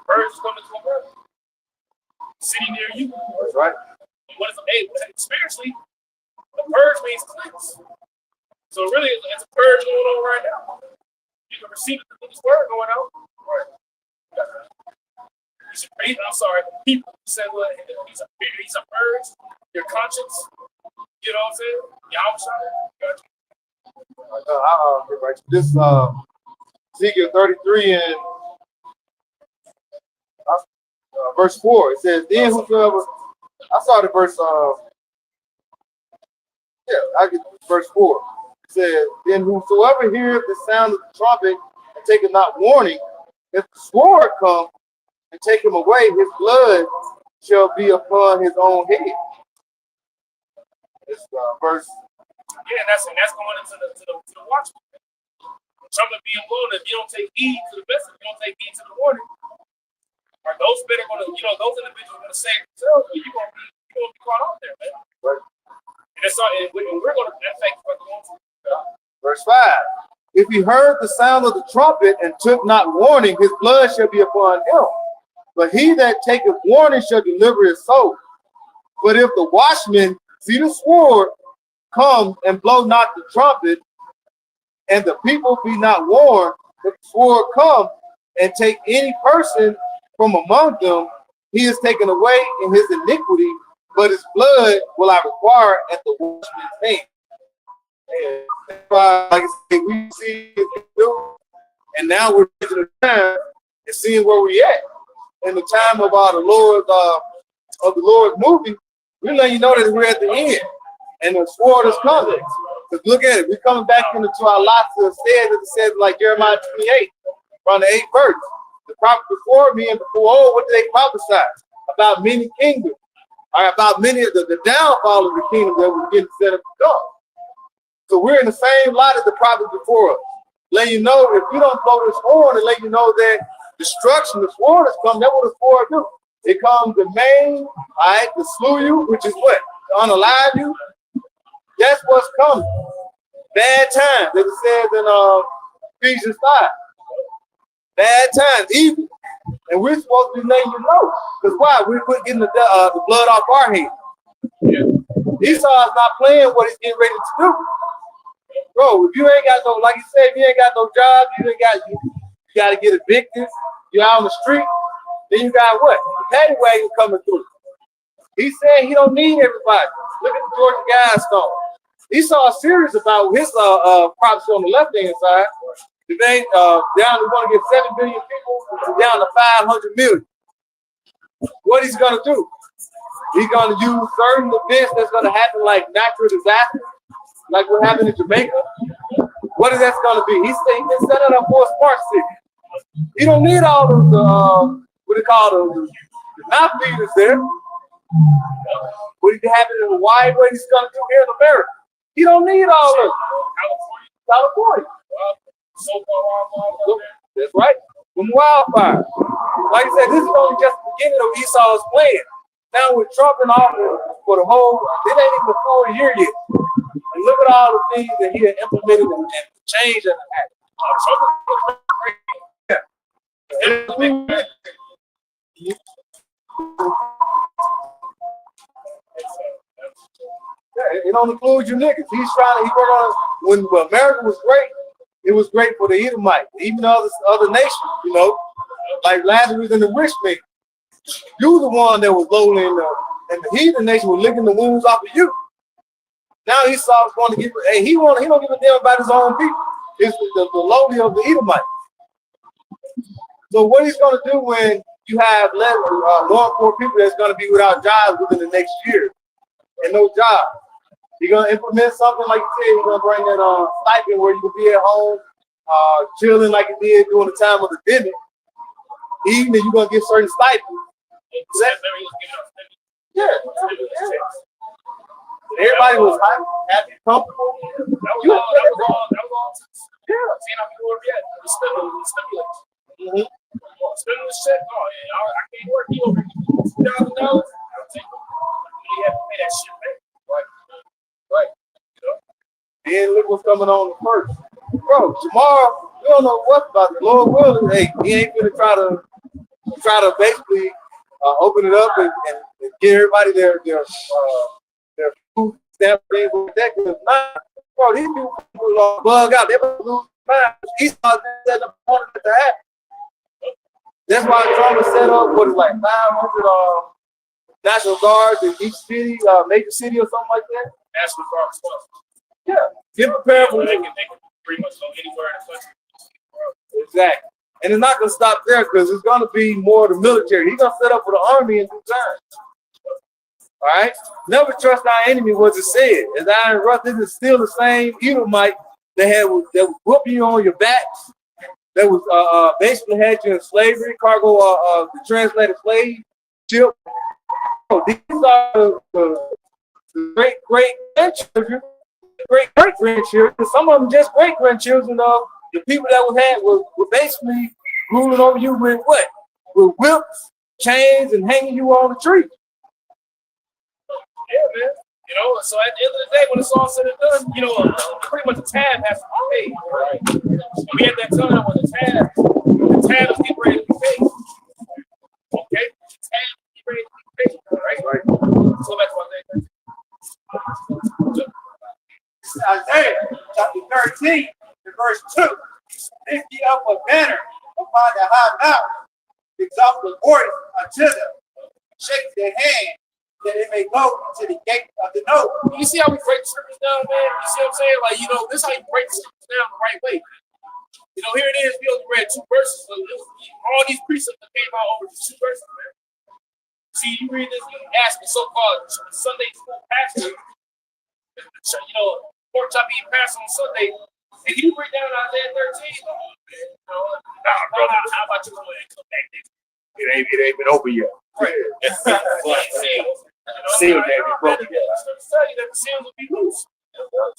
Speaker 1: Purge is coming to America. City near you.
Speaker 2: That's right.
Speaker 1: And what is spiritually? The purge means cleanse. So really, it's a purge going on right now. You can receive it through this word going out. Right. I'm sorry, people said what he's a purge, your conscience. You know what I'm saying?
Speaker 2: Right. This Ezekiel 33 and verse 4. It says, "Then whosoever," I started verse. I get verse 4. It says, "Then whosoever heareth the sound of the trumpet and taketh not warning, if the sword come and take him away, his blood shall be upon his own head." This verse.
Speaker 1: Yeah, and that's going into the watchman. Trumpet being blown, if you don't take heed to the message, you don't take heed to the warning. Are those men are gonna, those individuals are gonna save themselves, but you're gonna be caught out there, man.
Speaker 2: Right.
Speaker 1: And that's all, and we're gonna affect what's going on.
Speaker 2: Verse 5. "If he heard the sound of the trumpet and took not warning, his blood shall be upon him. But he that taketh warning shall deliver his soul. But if the watchman see the sword come and blow not the trumpet, and the people be not warned, if the sword come and take any person from among them, he is taken away in his iniquity, but his blood will I require at the watchman's hand." And like I said, we see it do, and now we're in the time and seeing where we at. In the time of the Lord's movie, we're letting you know that we're at the end, and the sword is coming. Because look at it, we're coming back into our lots of says like Jeremiah 28, around the 8th verse. The prophet before me and before old, what did they prophesy? About many kingdoms, or about many of the downfall of the kingdom that was getting set up to come. So we're in the same lot as the prophet before us. Let you know, if we don't blow this horn and let you know that destruction, the sword has come, that's what the sword do. It comes to maim, all right, to slew you, which is what? To unalive you. That's what's coming. Bad times, as it says in Ephesians 5. Bad times, evil. And we're supposed to be letting you know. Because why? We're getting the blood off our head. Yeah. Esau is not playing what he's getting ready to do. Bro, if you ain't got no, like you said, if you ain't got no job, you got to get evicted, you're out on the street, then you got what? The paddy wagon coming through. He said he don't need everybody. Look at the Georgia Guidestone. Esau is serious about his prophecy on the left-hand side. Today, we want to get 7 billion people down to 500 million. What he's going to do? He's going to use certain events that's going to happen, like natural disasters, like what happened in Jamaica. What is that going to be? He said he can set it up for a smart city. You don't need all those, what they call those, the mouth feeders there. What did happen in Hawaii? What he's going to do here in America? You don't need all of it. California. That's right. From wildfire. Like I said, this is only just the beginning of Esau's plan. Now with Trump in office for the whole, it ain't even a full year yet. And look at all the things that he had implemented and changed and it don't include you niggas. He worked on when America was great. It was great for the Edomites, even other nations, like Lazarus and the rich man. You the one that was lowly and the heathen nation was licking the wounds off of you. Now Esau's going to give. Hey, he don't give a damn about his own people. It's the lowly of the Edomites. So what he's going to do when you have more and more people that's going to be without jobs within the next year and no job? He's going to implement something like you said. He's going to bring that stipend where you can be at home, chilling like you did during the time of the pandemic. Even if you're going to get certain stipends. Yeah. Everybody was happy, comfortable. That was all. Yeah. See how people were yet. Stimulus check. Oh, yeah, I can't work. You over $2,000. I'll take it. You have to pay that shit back. Right. Then look what's coming on the first. Bro, tomorrow, don't know what's about the Lord willing. Hey, he ain't gonna try to basically open it up and get everybody their food stamp things like that. Because bro, these people bug out. They lose their mind. He's not setting up one to happen. That's why Trump was set up with like 900 National Guards in each city, major city or something like that.
Speaker 1: National Guard responsible.
Speaker 2: Yeah, get prepared for
Speaker 1: They
Speaker 2: it.
Speaker 1: can pretty much go anywhere in the country.
Speaker 2: Exactly. And it's not gonna stop there because it's gonna be more of the military. He's gonna set up for the army in due time. All right. Never trust our enemy was it said. As Iron Russ, this is still the same Edomite that was whooping you on your backs. That was basically had you in slavery, cargo, the translated slave ship. So these are the great grandchildren, great grandchildren. Some of them just great grandchildren of the people that we had were basically ruling over you with what? With whips, chains, and hanging you on the tree.
Speaker 1: Yeah, man. You know, so at the end of the day, when it's all said and done, you know, pretty much the tab has to be paid, right? And we had that time when the tab is getting ready to be paid. Okay? The tab is getting ready to be paid, right? Right. Let's go back to
Speaker 3: Isaiah chapter 13, verse 2. Lift ye up a banner upon the high mountain, exalt the voice unto them, shake their hand, that it may go to the gate of the north.
Speaker 1: You see how we break the scriptures down, man? You see what I'm saying? Like, you know, this is how you break the scriptures down the right way. You know, here it is. We only read 2 verses. So all these precepts that came out over just 2 verses, man. See, you read this, you ask the so-called Sunday school pastor, you know, pork chop eating pastor on Sunday, and you break down Isaiah 13, nah, brother, how about you go ahead and come back next week?
Speaker 4: It ain't been over yet.
Speaker 1: Right. Seals.
Speaker 4: Seals ain't been broken yet.
Speaker 1: Tell you that the seals will be loose.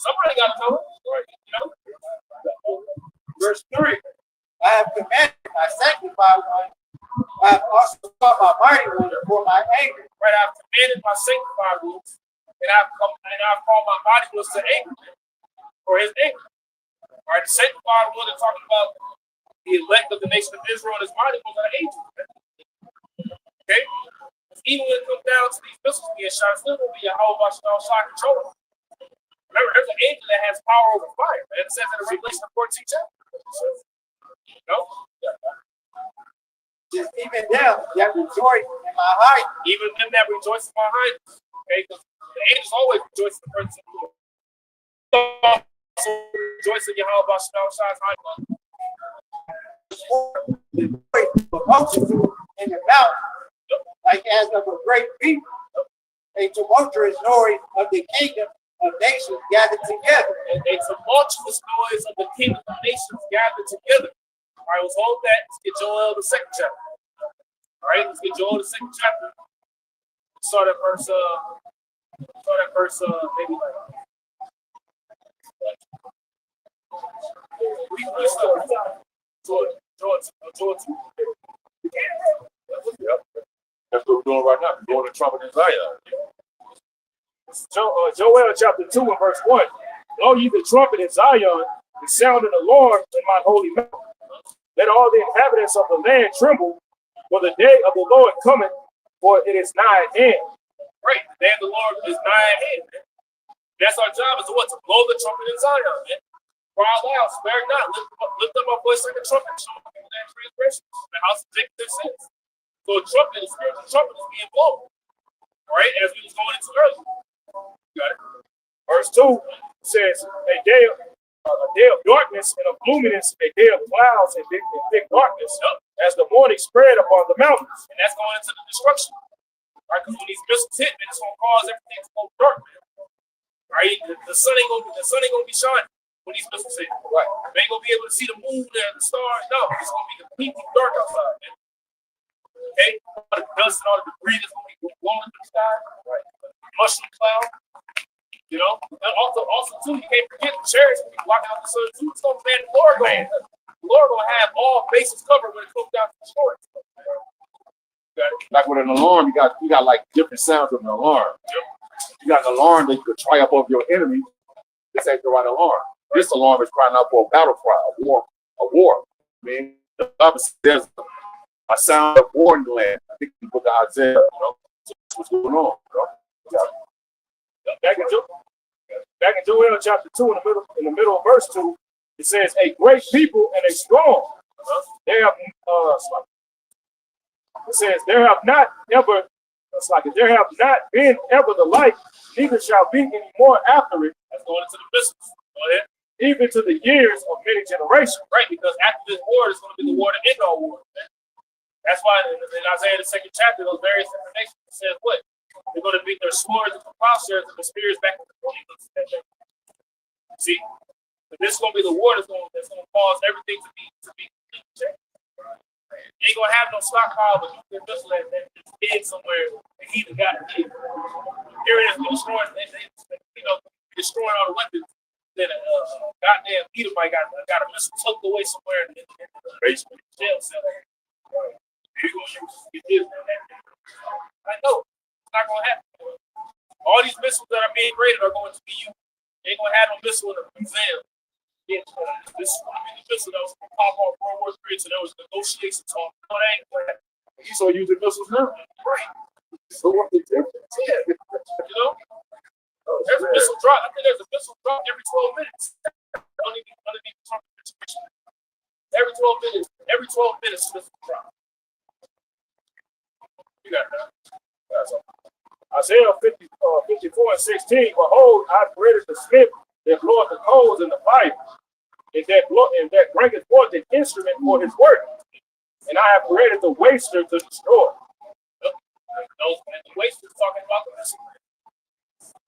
Speaker 1: Somebody got to know it. Right. You know?
Speaker 3: Verse 3. I have commanded my sanctified one. I have also taught my mighty one for my anger.
Speaker 1: Right. I've commanded my sanctified ones, and I've called my mighty ones to anger for his anger. All right. The sanctified one is talking about the elect of the nation of Israel, and his mighty ones are angels. Okay? Even when it comes down to these missiles being shot, it's still going to be a whole bunch of shot control. Remember, there's an angel that has power over fire. Man. It says in the Revelation 14 chapter. You know?
Speaker 3: Just even them that rejoice in my height.
Speaker 1: Even them that rejoice in my height. Okay? Because the angels always rejoice in the presence of the Lord. Also rejoice in Yahweh Shai's height.
Speaker 3: The voice of multitude in the mountain, like as of a great people, a tumultuous noise of the kingdom of nations gathered together.
Speaker 1: A tumultuous noise of the kingdom of nations gathered together. All right, let's hold that. Let's get Joel the 2nd chapter. All right, let's get Joel the 2nd chapter. Start at verse maybe like. Jordan.
Speaker 4: That's what we're doing right now. We're doing the trumpet in Zion.
Speaker 5: Joel chapter 2 and verse 1. Blow ye the trumpet in Zion, and sound an alarm in my holy mountain. Let all the inhabitants of the land tremble, for the day of the Lord cometh, for it is nigh at hand.
Speaker 1: Right, the day of the Lord is nigh at hand, man. That's our job, is what? To blow the trumpet in Zion, man. Cry loud, spare not, lift up my voice like a trumpet, show people that transgressions, the house of Jacob their sins. So a trumpet, the spiritual trumpet is being blown. All right, as we was going into earlier. You got it.
Speaker 5: Verse 2 says, a day of darkness and of gloominess, a day of clouds and thick darkness, as the morning spread upon the mountains.
Speaker 1: And that's going into the destruction. All right, because when these missiles hit, man, it's going to cause everything to go dark, man. All right, the sun ain't gonna be shining when these missiles hit. Right. They ain't gonna be able to see the moon and the stars. No, it's gonna be completely dark outside, man. Okay? All the dust and all the debris that's gonna be blowing through the sky. Right. Mushroom cloud. You know? And also too, you can't forget the chariots will be blocking out the sun too. So man, the Lord gonna have all bases covered when it comes down to the story.
Speaker 4: Like with an alarm, you got like different sounds of an alarm. You got an alarm that you could triumph over your enemy. This ain't the right alarm. This alarm is crying out for a battle cry, a war
Speaker 2: a war. I mean, obviously there's a sound of war in the land. I think the book of Isaiah, what's going on,
Speaker 5: Back in Joel chapter 2, in the middle of verse 2, it says, "A great people and a strong." They have it says, "There have not ever, it's like there have not been ever the like, neither shall be any more after it."
Speaker 1: That's going into the business. Go ahead.
Speaker 5: Even to the years of many generations.
Speaker 1: Right, because after this war, it's going to be the war to end all war. Man. That's why in Isaiah the 2nd chapter, those various information says what? They're going to beat their swords and the plowshares and the spears back to the ponies. See, but this is going to be the war that's going to cause everything to be changed. You ain't gonna have no stockpile, but you can just let them hid somewhere and he got it. Here it is, destroying, destroying all the weapons. Then goddamn Edomite got a missile tucked away somewhere in the basement jail cell. Here you go, I know it's not gonna happen. All these missiles that are being graded are going to be used. They ain't gonna have no missile in the museum. Yeah, this is going to be the missile that was going to pop off World War III, so there was negotiations on. No, that ain't going to happen.
Speaker 5: He's so using missiles now.
Speaker 1: Right.
Speaker 2: So what's the difference?
Speaker 1: Yeah. There's a missile drop. I think there's a missile drop every 12 minutes. Underneath the Trump administration. Every 12 minutes, missile drop. You got that. That's all.
Speaker 5: Isaiah 54 and 16, "Behold, I created the smith that bloweth the coals in the fire, and that bringeth forth an instrument for his work. And I have created the waster to destroy."
Speaker 1: The waster is talking about the missile.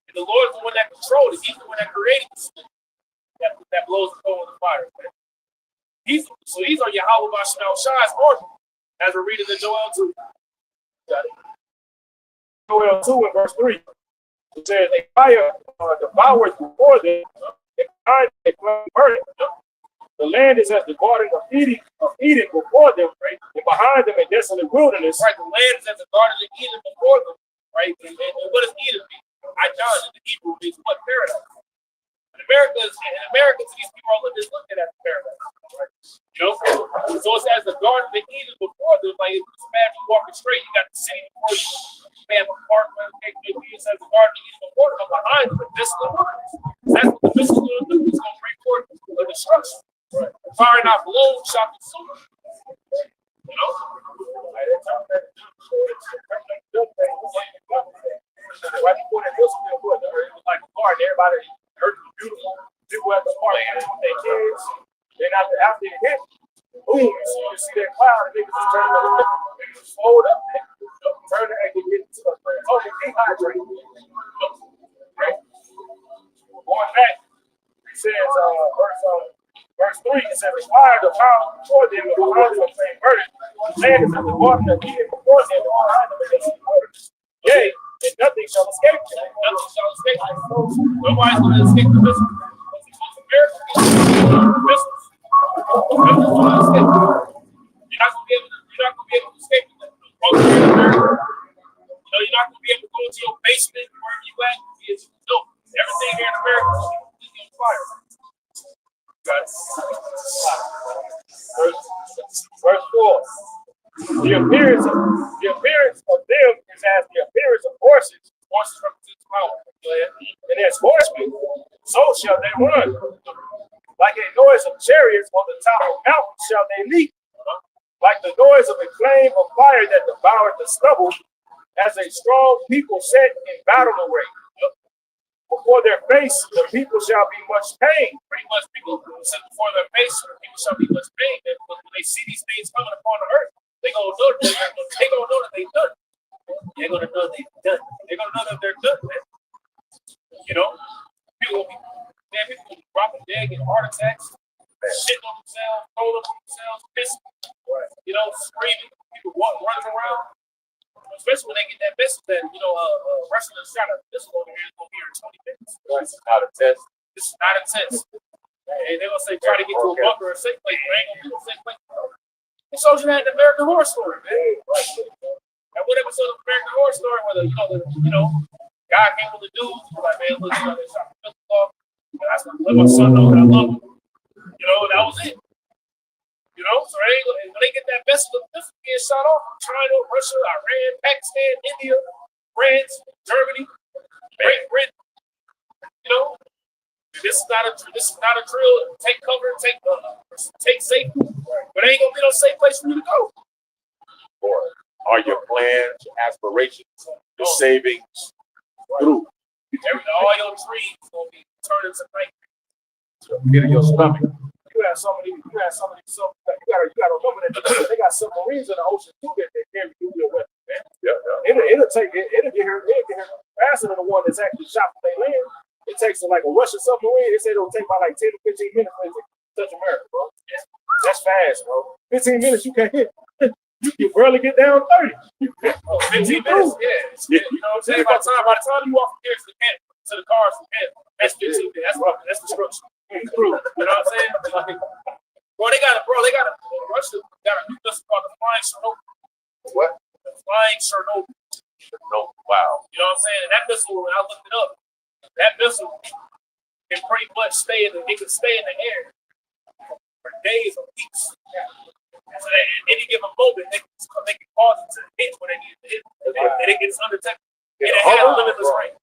Speaker 1: And the Lord is the one that controlled it. He's the one that created the smith that blows the coal in the fire. So these are Yahweh Bashal Shai's order, as we're reading in Joel 2. Got it.
Speaker 5: Joel 2 and verse 3. It says, "A fire devours before them, and behind them a flame burning. The land is as the garden of Eden before them, right? And behind them a desolate wilderness."
Speaker 1: Right, the land is as the garden of Eden before them, right? And what does Eden mean? Idon in the Hebrew means what? Paradise. In America, these people are looking at the paradise. Right? So it's as the garden of Eden before them, like it's imagine walking straight, you got the city before you. They have a park, it's as the garden of Eden before them, but behind them, this is the wilderness. That's what the missile is going to do. It's going to bring forth the destruction. Right. Fire not blown, shot consumed.
Speaker 5: Right before that missile it was like a garden. Everybody heard it was beautiful. People at the park with their kids. Then after it hit, boom, you see that cloud, and niggas just turn it up. They just fold up, turn it and get into the dehydrated. Right? Going back, it says, verse 3, it says, "The fire devours before them, and behind them a flame burning. The land is as the garden of Eden before them, and behind them a wilderness. Yea, and nothing shall escape them."
Speaker 1: Nothing shall escape them. Nobody's going to escape the missile. Missiles. Nothing's going to escape them. You're not going to be able to escape them. You're not going to be able to go into your basement wherever you at. No, everything here in America is completely on fire.
Speaker 5: Verse 4. The appearance of them is as the appearance of horses.
Speaker 1: Horses represent power.
Speaker 5: And as horsemen, so shall they run. Like a noise of chariots on the top of mountains shall they leap. Like the noise of a flame of fire that devoured the stubble, as a strong people set in battle array. Before their face, the people shall be much pain.
Speaker 1: Pretty much people sit before their face, people shall be much pain. And when they see these things coming upon the earth, they're going to know that they're done. They're going to know that they're done, man. People will be dropping dead, getting heart attacks, shitting on themselves, throwing up on themselves, pissing, screaming, people running around. Especially when they get that message that, wrestling shot a missile over here is going to be here in 20 minutes.
Speaker 2: This is not a test.
Speaker 1: This is not a test. And they're going to say, try to get to a bunker or a safe place. There ain't going to be no safe place. It shows you that in the American Horror Story, man. And what episode of American Horror Story where guy came with the dude, like, man, look, they shot the missile off. And I said, let my son know that I love him. That was it.
Speaker 5: You know, so when they get that vessel of missile getting shot off, China, Russia, Iran, Pakistan, India, France, Germany, Great Britain, you know, this is not a drill. Take cover, take safety, but it ain't gonna be no safe place for you to go.
Speaker 4: Or are your plans, aspirations, your savings through?
Speaker 5: All your dreams gonna be turned into nightmares.
Speaker 4: Get in your stomach.
Speaker 5: You gotta remember that they got submarines in the ocean too that they carry nuclear weapons, man.
Speaker 4: Yeah.
Speaker 5: It'll get here faster than the one that's actually shot from their land. It takes like a Russian submarine. They say it'll take about like 10 to 15 minutes for it to touch America, bro. That's fast, bro. 15 minutes you can't hit. You can barely get down 30. 15 minutes, yeah. You know what I'm saying? By the time you walk from here to the camp, to the cars from camp, that's 15 minutes. That's rough. That's destruction. You know what I'm saying? Like, Russia got a new missile called the Flying Chernobyl.
Speaker 2: What?
Speaker 5: The Flying Chernobyl.
Speaker 4: No, wow.
Speaker 5: You know what I'm saying? And that missile, when I looked it up, that missile can pretty much stay in the air for days or weeks. So that at any given moment, they can cause it to hit when they need to hit. And it gets undetected. And it has limitless range.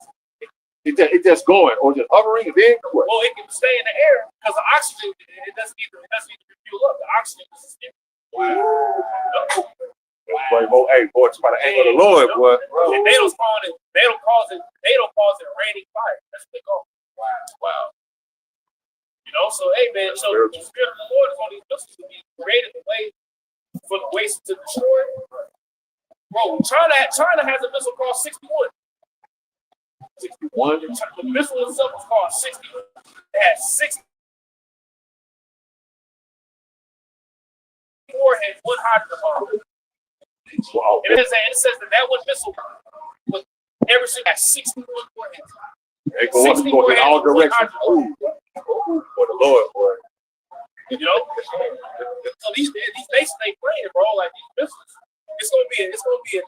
Speaker 4: It just going or just hovering and then what?
Speaker 5: Well, it can stay in the air because the oxygen, it doesn't need to refuel up. The oxygen is in.
Speaker 4: Boy, it's by the anger of the Lord, boy.
Speaker 5: And they don't cause it raining fire. That's what they call it. Wow. You know, so hey man, so the spirit of the Lord is on these missiles to be created the way for the waste to destroy. Bro, China has a missile called 61.
Speaker 4: 61.
Speaker 5: The missile itself was called 61. It had 60 warheads, one hydrogen bomb.
Speaker 4: Wow.
Speaker 5: And it says that one missile was every single had 61 warheads.
Speaker 4: They go up, go in all directions. Ooh. For the Lord, boy.
Speaker 5: You know, so these bases they playing, bro. Like these missiles, it's gonna be a destruction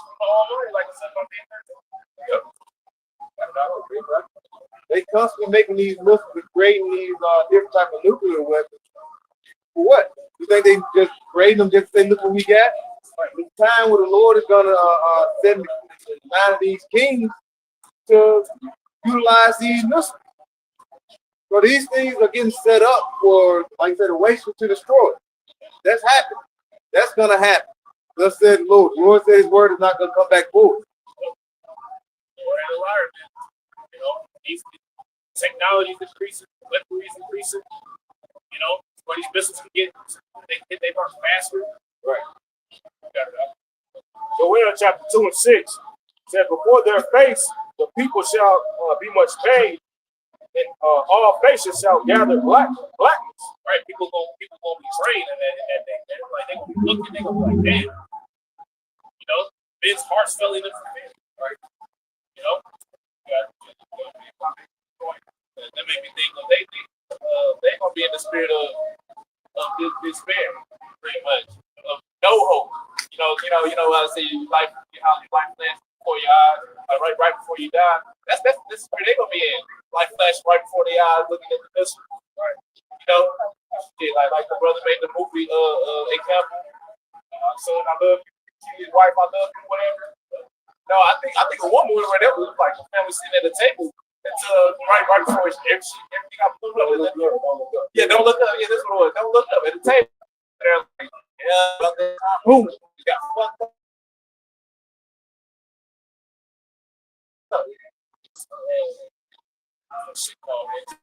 Speaker 5: from the Almighty, like I said about the
Speaker 2: They constantly making these missiles and creating these different type of nuclear weapons. For what? You think they just create them just to say, look what we got? The time where the Lord is gonna send the mind of these kings to utilize these missiles. So these things are getting set up for, like I said, a waste to destroy. That's happening. That's gonna happen. Thus said the Lord. The Lord said his word is not gonna come back forward.
Speaker 5: You know, these technologies increasing, weaponry is increasing. You know, where these missiles can get they mark faster.
Speaker 2: Right.
Speaker 5: So we're in chapter 2 and 6. It said, before their face, the people shall be much paid, and all faces shall gather blackness. Right? People gonna be trained, and they gonna be looking, they gonna be like, damn. You know, men's hearts fell in for fear. Right? You know, that made me think of they gonna be in the spirit of despair, pretty much, of no hope. You know, I say life, how life flashes before your eyes, right before you die. That's this is where they gonna be in. Life flash right before their eyes, looking at the missile. Right. You know, like the brother made the movie example. Son, I love you. His wife, I love you. Whatever. No, I think of one movie where that was like a family sitting at the table. Until right before everything I put up. Yeah, don't look up. Yeah, this one was. Don't look up at the table. They're like, yeah, boom. You got fucked up. Shit called it.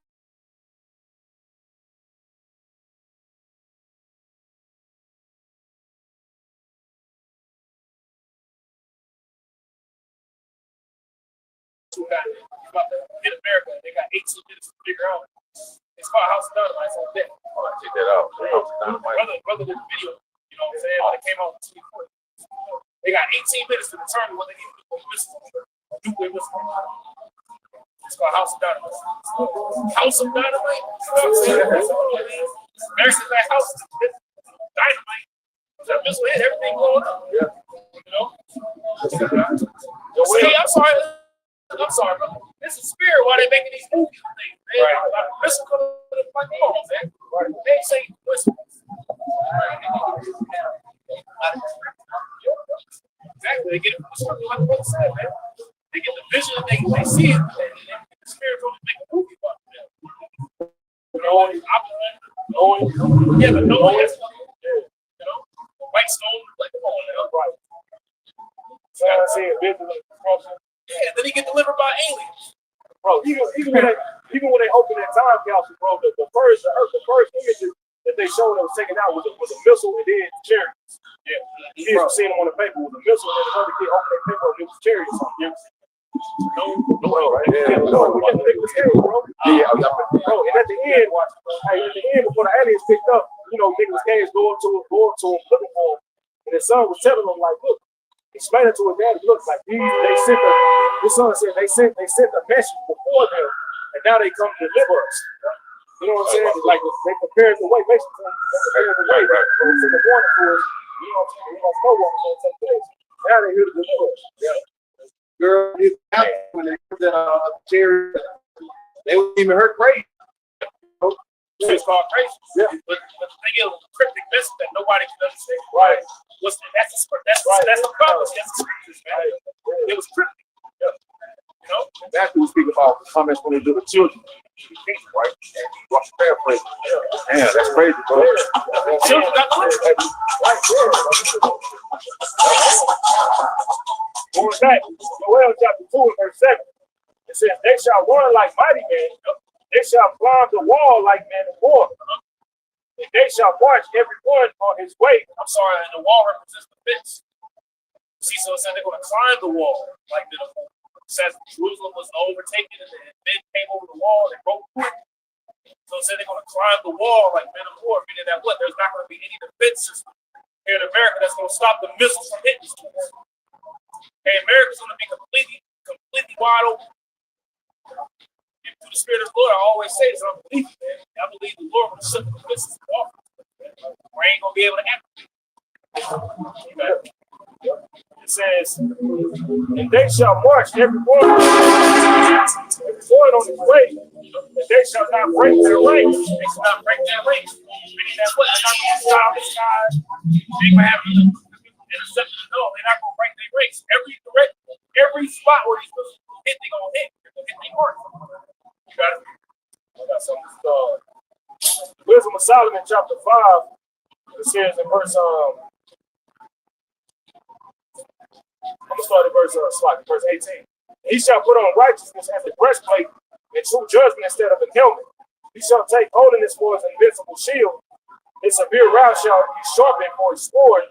Speaker 5: In America, they got 18 minutes to figure out. It's called House of Dynamite. It's on deck.
Speaker 4: Oh, check that out.
Speaker 5: Brother did the video. You know what I'm saying? When it came out in 2020. They got 18 minutes to determine what they need to do for nuclear missile. It's called House of Dynamite. House of Dynamite? You know what I'm saying? America's that house. Dynamite. That missile hit, everything blowing up.
Speaker 2: Yeah.
Speaker 5: You know? Hey, I'm sorry.
Speaker 1: I'm sorry, bro. This is spirit why they making these movies and things, man.
Speaker 5: Right.
Speaker 1: Like, listen to the like, come on, man. They ain't saying listen. Exactly. They get it from the scripture, like the brother said, man. They get the vision and they see it, and the spirit going to make a movie about it.
Speaker 5: Knowing,
Speaker 1: Yeah, but no one has, you know, white stone, like, come on, man.
Speaker 5: right. So I say business instruction.
Speaker 1: Yeah, then he get delivered by aliens.
Speaker 5: Bro, even when they opened that time capsule, bro, the first images that they showed that was taken out was a missile and then chariots. Yeah, you didn't see them on the paper. It was a missile and then another kid opened their paper and it was chariots. No, right? Yeah, no. We got Nicolas Cage, bro.
Speaker 2: Yeah,
Speaker 5: Bro, and at the end, before the aliens picked up, Nicolas Cage going to him, looking for him, and his son was telling him, like, look, explain it to his dad. Look, like his son said they sent a message before them, and now they come to deliver us. You know what I'm saying? Like they prepared the way, basically. They prepared the way. Right. So they sent a warning to us. You know what I'm saying? We don't know what's going to take place. Now they're here to deliver us. Yeah.
Speaker 2: girl, when they put that chair, they wouldn't even hurt crazy.
Speaker 1: It's called crazy.
Speaker 2: Yeah.
Speaker 1: But the thing is, a cryptic message that nobody can understand.
Speaker 5: Right.
Speaker 1: That's the problem. That's the scriptures, man. It was cryptic. Yeah. You know?
Speaker 2: That's what we speak about comments when they do the children. Right? Watch the paraphrase. Yeah, that's crazy, bro.
Speaker 1: Children got the lips.
Speaker 5: Going back, Joel chapter 2 and verse 7. It says, they shall run like mighty men. They shall climb the wall like men of war. And they shall march every one on his way.
Speaker 1: I'm sorry, and the wall represents the fence. See, so it said they're going to climb the wall like men of war. It says Jerusalem was overtaken and men came over the wall and broke through. So it said they're going to climb the wall like men of war, meaning that what? There's not going to be any defense system here in America that's going to stop the missiles from hitting us. And America's going to be completely wide open. And through the Spirit of the Lord, I always say this, I believe it, man. I believe the Lord will shut the missiles off. We ain't going to be able to activate.
Speaker 5: It says, and they shall march every one on his way, and they shall not break their ranks.
Speaker 1: They should not break their ranks. Meaning that what? They're not going to stop this guy. They going to have interception. No, they're not going to break their ranks. Every spot where these missiles hit, they're going to hit. They're going to hit their mark. You got it?
Speaker 5: I got something. Wisdom of Solomon, chapter 5. It says in verse I'm gonna start at verse 18. He shall put on righteousness as a breastplate and true judgment instead of a helmet. He shall take holiness for his invincible shield. His severe rod shall be sharpened for his sword,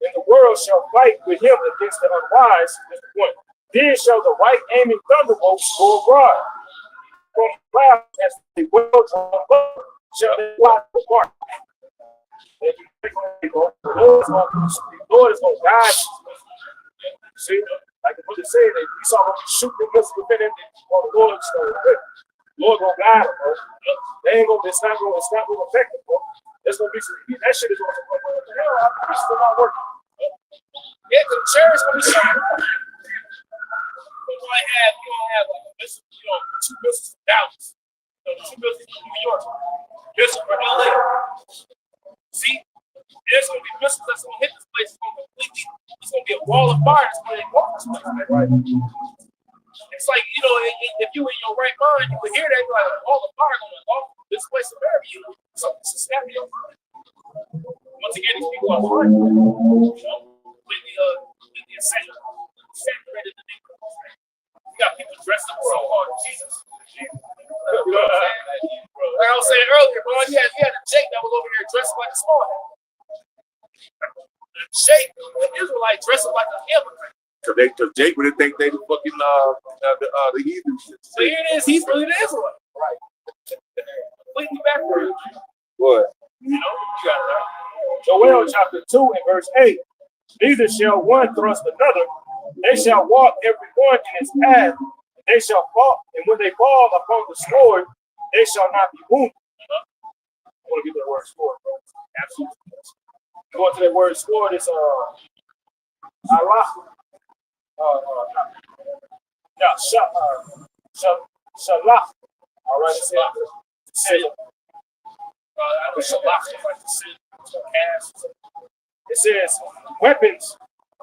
Speaker 5: and the world shall fight with him against the unwise. Then shall the right aiming thunderbolts go abroad. From the cloud as the well-drawn bow shall they fly to the mark. The Lord is going to guide you. See, like the brother said, that we saw them shoot the missiles within him, on the Lord, Lord gonna guide them, bro. They ain't gonna, it's not gonna affect them, bro. There's gonna be some, that shit is gonna be, what the hell, it's still not working.
Speaker 1: Yeah, because the chair is going to be shot. You might have like a missile, two missiles from Dallas, two missiles from New York, missile from LA. See? There's going to be missiles that's going to hit this place. It's going to be a wall of fire that's going to engulf this place. Right? It's like, if you in your right mind, you would hear that, you're like, a wall of fire going to engulf this place of bury you. Something to snap your mind. Once again, these people are fine. Completely saturated the neighborhood. You got people dressed up so hard, Jesus. You know what I'm saying? Like I was saying earlier, bro, you had a Jake that was over here dressed like a small head. Jake, the Israelite dressed like a immigrant.
Speaker 2: Because Jake would think they the fucking the heathen shit.
Speaker 1: So here it is, he's really the Israelite. Right. Completely backwards.
Speaker 2: What?
Speaker 1: You got it right.
Speaker 5: Joel chapter 2 and verse 8. Neither shall one thrust another. They shall walk every one in his path. They shall fall, and when they fall upon the sword, they shall not be wounded. I want to get that word sword, bro. Absolutely. Going to that word sword is Allah. Yeah, Shalach. All right, it says Shalach, like the sin, cast. It says weapons.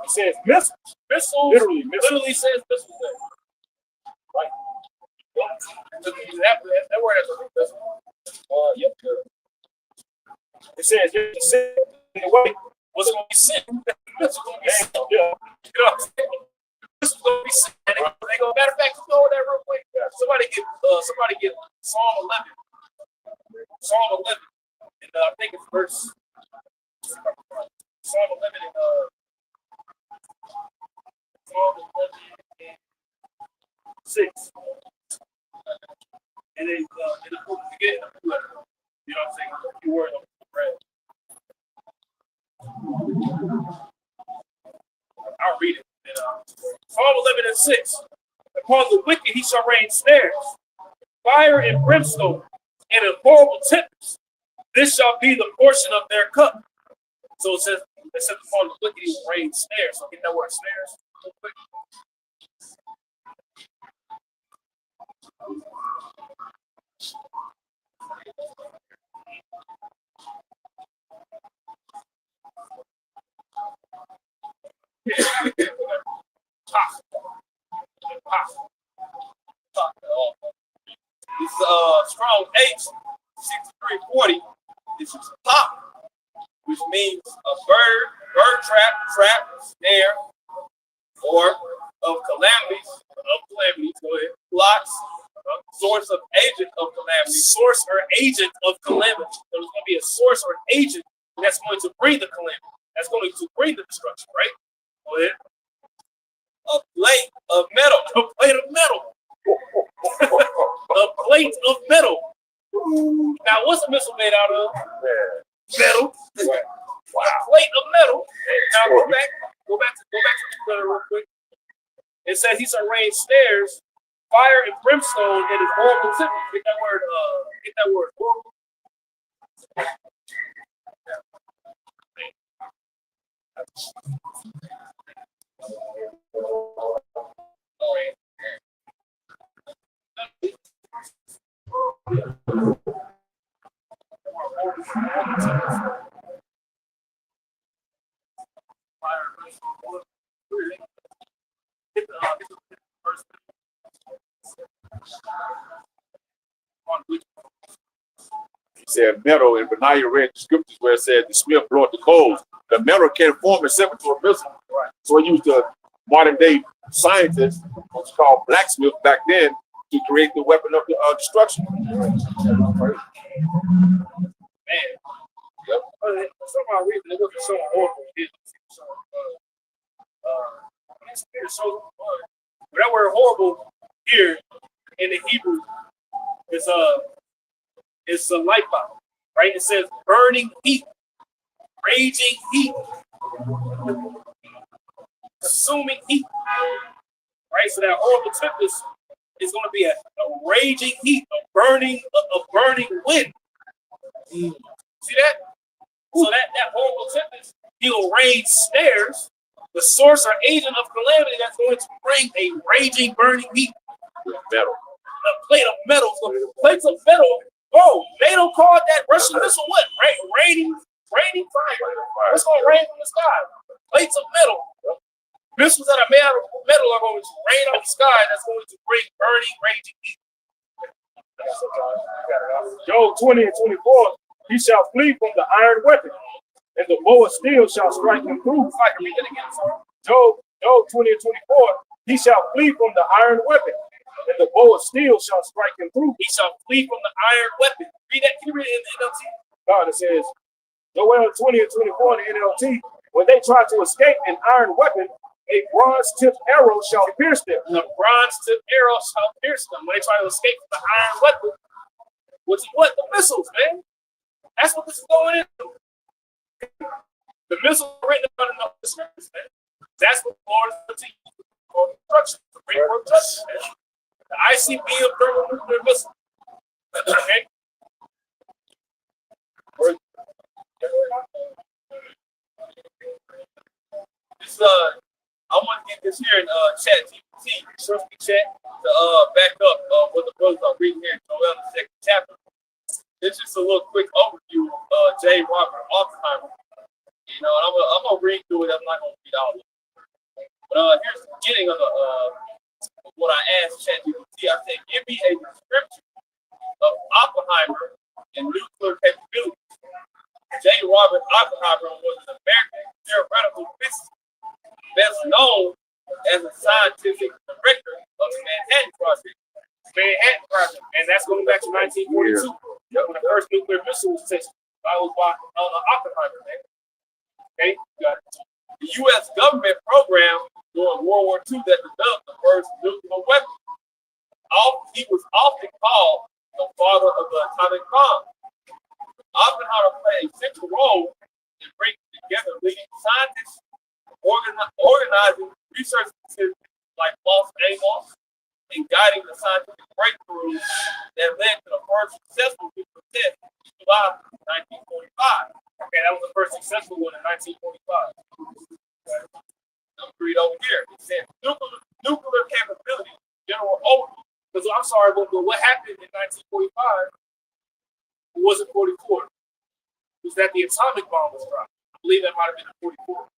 Speaker 5: It says missiles.
Speaker 1: Missiles.
Speaker 5: Literally, missiles.
Speaker 1: Literally says missiles there.
Speaker 5: Right.
Speaker 1: That word has a root missile. Yep.
Speaker 5: It says there's a sin in the way.
Speaker 1: What's going to be sin? Missile going to be sin.
Speaker 5: Yeah.
Speaker 1: You know what I'm saying? This is going to be sin. They go. Matter of fact, let's go over that real quick. Somebody get Psalm 11. Psalm 11. And I think it's verse. Psalm 11 and Psalm 11 and 6. And then you know what I'm saying? A few words on the bread. I'll read it. Psalm 11 and 6. Upon the wicked he shall rain snares, fire and brimstone, and a horrible tempest. This shall be the portion of their cup. So it says upon the wicked he will rain snares. So get that word snares real quick. This is strong H 6340. This is pop, which means a bird trap, snare, or of calamities. Go ahead. Plots, source of agent of calamity, source or agent of calamity. So there's going to be a source or agent that's going to bring the calamity. That's going to bring the destruction, right? Go ahead. A plate of metal. A plate of metal. A plate of metal. Now, what's a missile made out of? Metal. Wow. A plate of metal. Now go back to the real quick. It says he shall rain snares, fire and brimstone, and his horrible tempest. Get that word. Horrible.
Speaker 4: He said metal, and Benaiah read the scriptures where it said the smith brought the coals. The metal can't form itself into a missile. Right. So he used the modern day scientists, what's called blacksmith back then, to create the weapon of destruction.
Speaker 1: Man. Yep. For some odd reason, it wasn't so horrible. But that word horrible here in the Hebrew is a light bulb, right? It says burning heat, raging heat, consuming heat, right? So that horrible tempest is going to be a raging heat, a burning wind. See that? So that horrible tempest, he'll rain snares, the source or agent of calamity that's going to bring a raging, burning heat.
Speaker 4: Metal.
Speaker 1: A plate of metal. So plates of metal. Oh, they don't call it that Russian missile. What? Raining fire. What's going to rain from the sky? Plates of metal. Missiles that are made out of metal are going to rain out of the sky. That's going to bring burning, raging heat.
Speaker 5: Job 20 and 24. He shall flee from the iron weapon, and the bow of steel shall strike him through.
Speaker 1: I can read that again.
Speaker 5: Job 20 and 24. He shall flee from the iron weapon, and the bow of steel shall strike him through.
Speaker 1: He shall flee from the iron weapon. Read that. Can you read it in the NLT?
Speaker 5: God, it says, Joel 20 and 24 in the NLT. When they try to escape an iron weapon, a bronze-tipped arrow shall pierce them.
Speaker 1: The bronze-tipped arrow shall pierce them. When they try to escape from the iron weapon, which is what? The missiles, man. That's what this is going into. The missiles are written about in the scriptures, man. That's what the Lord is going to use for destruction, to bring for destruction, man. The ICBM thermonuclear missile. Okay? This, I want to get this here in chat. trust me, chat, to back up what the brothers are reading here in Joel, the 2nd chapter. It's just a little quick overview of J. Robert Oppenheimer. You know, and I'm gonna read through it. I'm not gonna read all of it. But here's the beginning of what I asked ChatGPT. I said, give me a description of Oppenheimer and nuclear capabilities. J. Robert Oppenheimer was an American theoretical physicist, best known as a scientific director of the Manhattan Project.
Speaker 5: And that's going back to 1942. When the first nuclear missile was tested. That was by Oppenheimer, man. Okay, you got it.
Speaker 1: The U.S. government program during World War II that developed the first nuclear weapon. He was often called the father of the atomic bomb. Oppenheimer played a central role in bringing together leading scientists, organizing research facilities like Los Alamos, and guiding the scientific breakthroughs that led to the first successful nuclear test in July 1945.
Speaker 5: Okay, that was the first successful one in 1945.
Speaker 1: I'm read over here. It says nuclear capability, general overview.
Speaker 5: Because I'm sorry, but what happened in 1945 wasn't 44. It was that the atomic bomb was dropped. I believe that might have been 44.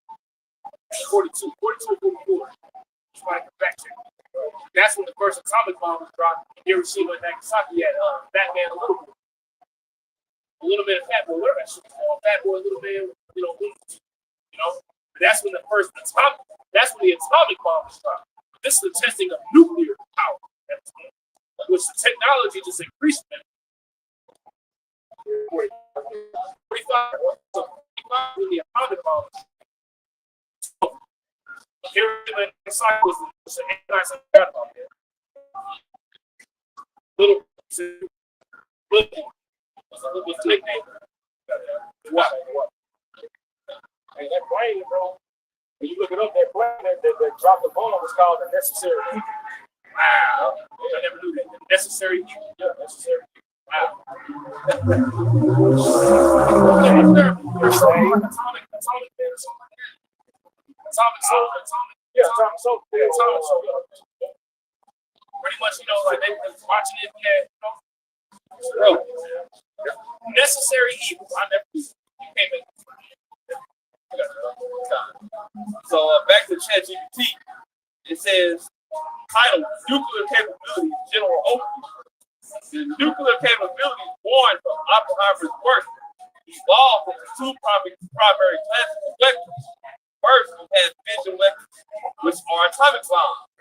Speaker 5: 42 or 44. Somebody can fact check. That's when the first atomic bomb was dropped in Hiroshima and Nagasaki at Batman a little bit. A little bit of Fat Boy, whatever that shit is called. Fat Boy, a little bit, you know. But that's when the atomic bomb was dropped. This is the testing of nuclear power, which the technology just increased. 45 when the atomic bomb. Hiroshima and Nagasaki was an anti-Semitic bomb. Little was the nickname. What?
Speaker 4: And that plane, bro, when you look it up, that plane that dropped the bomb was called the Necessary Evil.
Speaker 5: Wow. I never knew that. Necessary Evil.
Speaker 4: Yeah, Necessary Evil.
Speaker 5: Wow. Atomic soul. Pretty much, like they was watching it, bro. Necessary Evil. I never knew. You came in.
Speaker 1: So back to ChatGPT, it says, title, nuclear capabilities, general overview. The nuclear capabilities born from Oppenheimer's work evolved into two primary classes of weapons. First, we have fission weapons, which are atomic bombs.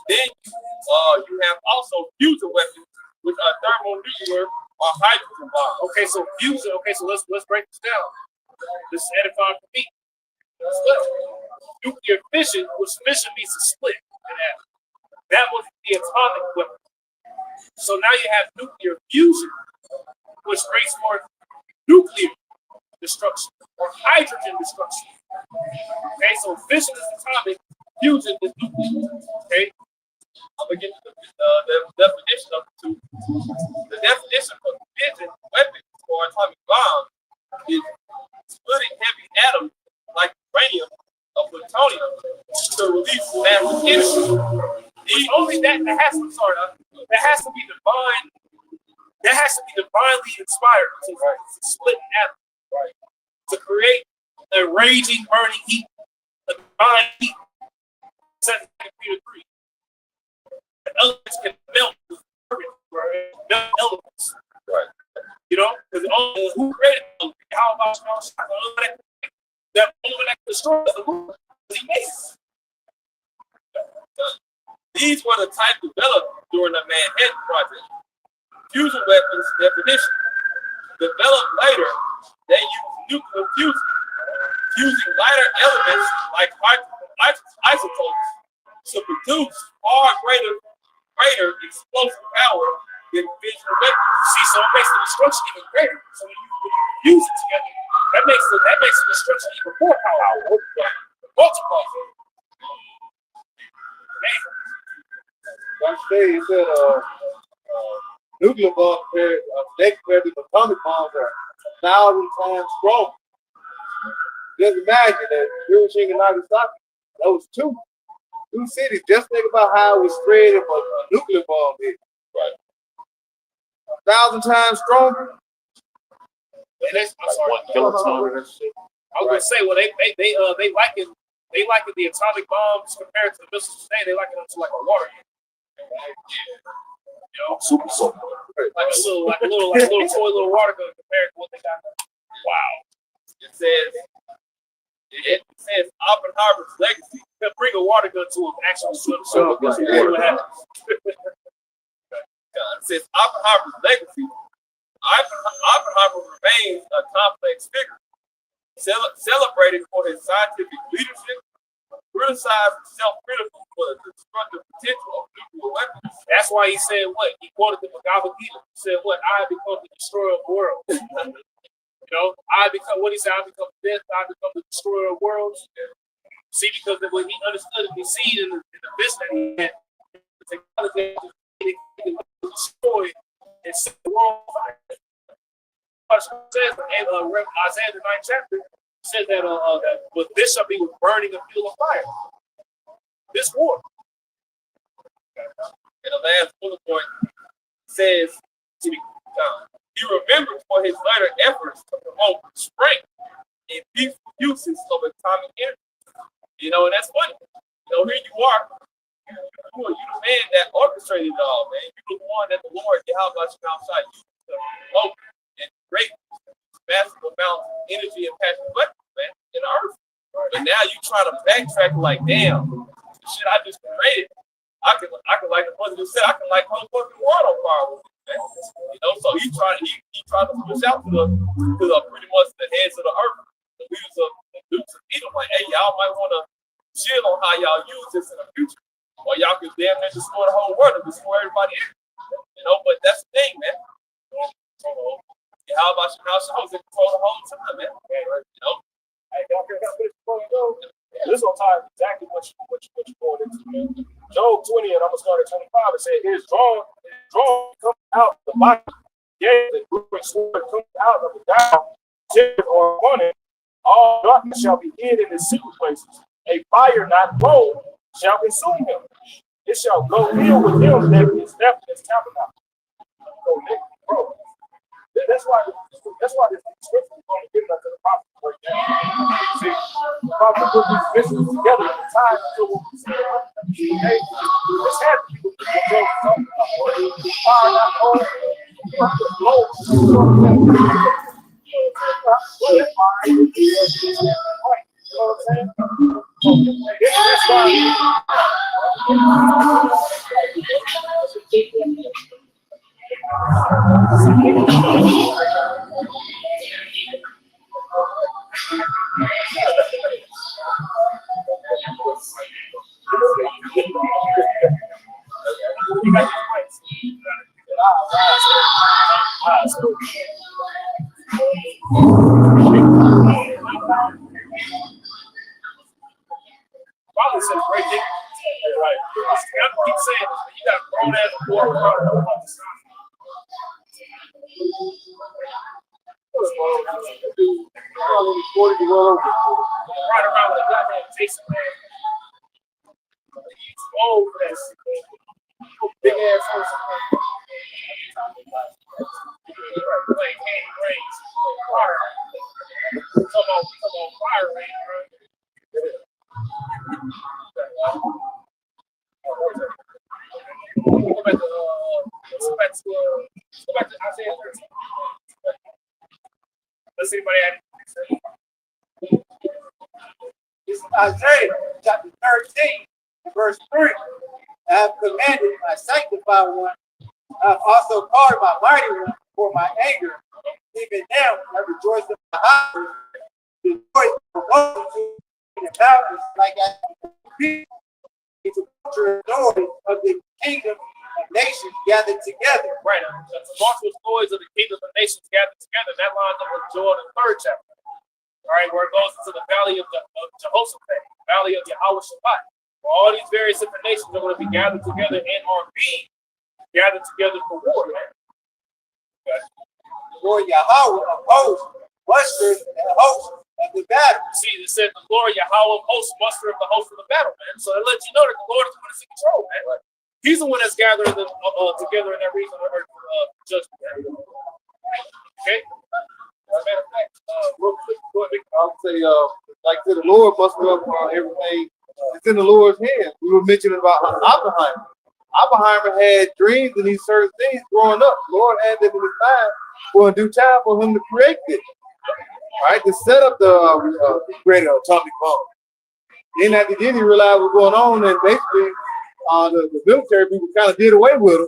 Speaker 1: Then you have also fusion weapons, which are thermonuclear or hydrogen bombs.
Speaker 5: Okay, so fusion. Okay, so let's break this down. This is edifying for me. Nuclear fission, which fission means to split in half. That was the atomic weapon. So now you have nuclear fusion, which brings forth nuclear destruction or hydrogen destruction. Okay, so fission is atomic, fusion is nuclear. Okay,
Speaker 1: I'm gonna get to the definition of the two. The definition for fission weapons or atomic bombs is splitting heavy atoms like uranium or plutonium to release massive energy.
Speaker 5: Only that has to. That has to be divine. That has to be divinely inspired to split an atom, right? To create a raging, burning heat, a divine heat. 7 degrees. The elements can melt. Melt elements,
Speaker 1: Right.
Speaker 5: Because who created them? How about that only that can destroy the world? He made it.
Speaker 1: These were the type developed during the Manhattan Project. Fusion weapons definition. Developed later, they used nuclear fusion, fusing lighter elements like isotopes to produce far greater explosive power than fission weapons.
Speaker 5: See, so it makes the destruction even greater. So when you use it together, that makes the destruction even more powerful. Multiply.
Speaker 2: Like I say, he said nuclear bombs compared to atomic bombs are 1,000 times stronger. Just imagine that Hiroshima and Nagasaki, those two New cities. Just think about how it was spread if a nuclear bomb hit.
Speaker 1: Right.
Speaker 2: 1,000 times stronger.
Speaker 1: And that's, I'm sorry.
Speaker 4: One kiloton.
Speaker 1: I was gonna say, well, they liken the atomic bombs compared to the missiles today. They liken them to like a water gun. You know,
Speaker 4: Super soaker.
Speaker 1: like a little toy little water gun compared to what they got. Wow. It says Oppenheimer's legacy. They'll bring a water gun to an actual swim. So what happens? It says Oppenheimer's legacy. Oppenheimer remains a complex figure, celebrated for his scientific leadership, criticized and self-critical for the destructive potential of nuclear weapons. That's why he said what? He quoted the Bhagavad Gita. He said what? I become the destroyer of worlds. You know, I become what he said, I become death, I become the destroyer of worlds. See, because when he understood it, he seen in the vision that he had, the technology that destroy and set the world on fire. Says in Isaiah the 9th chapter, says that but this shall be with burning a fuel of fire. This war. And the last bullet point says, he remembered for his later efforts to promote strength and peaceful uses of atomic energy. You know, and that's funny. You know, here you are. You're the man that orchestrated it all, man. You're the one that the Lord, Yahweh, outside you to promote and create massive amount of energy and passion, man, in the earth. But now you try to backtrack like, damn, the shit I just created. I can like the brother just said, I can like whole fucking world on fire with it, man. You know, so he tried to push out to the pretty much the heads of the earth, the leaders of the Dukes of Edom, like, hey, y'all might want to chill on how y'all use this in the future, or y'all can damn near destroy the whole world and destroy everybody in it. You know, but that's the thing, man. How about your house shows that control the whole time, man? You know,
Speaker 4: Hey, y'all can finish before we go. This will tie exactly what you going into, man. Job 20, and I'm gonna start at 25. It said, his drawn comes out of the body, yea, the growing sword comes out of the down, or running. All darkness shall be hid in his secret places. A fire not low shall consume him. It shall go ill with him that is left in his tabernacle. So, bro, that's why this scripture is going to get into the prophet right now. See, the prophet put these visions together at the time until what we see. Okay, this had to be what the Job was talking about. The fire not low,
Speaker 1: Father says great things. Right. I keep saying this, you got grown ass boy right around with a goddamn Jason, man. He's old for that shit. Big ass person. Playing Candy Rains. Fire. Come on, Fire Rain, bro. Go back to Isaiah 13. Does anybody have anything to say?
Speaker 2: This is Isaiah chapter 13, verse 3. I have commanded my sanctified one. I have also called my mighty one for my anger. Even now I rejoice in my heart. The voice of multitude in the mountains like as people. It's a noise of the kingdom of nations gathered together.
Speaker 1: Right. The tumultuous noise of the kingdoms of nations gathered together. That lines up with Joel in the 3rd chapter. All right, where it goes into the valley of Jehoshaphat, valley of Yahweh Shabbat. Where all these various different nations are going to be gathered together and are being gathered together for war, man. Okay.
Speaker 2: The Lord Yahweh opposed musters and hosts of the battle.
Speaker 1: See, It said the Lord Yahweh of hosts muster up the host of the battle, man. So that lets you know that the Lord is the one that's in control, man. Like, he's the one that's gathering them together in that region of earth for judgment. Man. Okay. As a matter of fact, real quick, go ahead.
Speaker 2: I'll say, like the Lord must up everything. It's in the Lord's hands. We were mentioning about Oppenheimer. Oppenheimer had dreams and these certain things growing up. The Lord had them in his mind for a due time for him to create this. All right, to set up the created atomic bomb. Then at the end, he realized what's going on, and basically, the military people kind of did away with him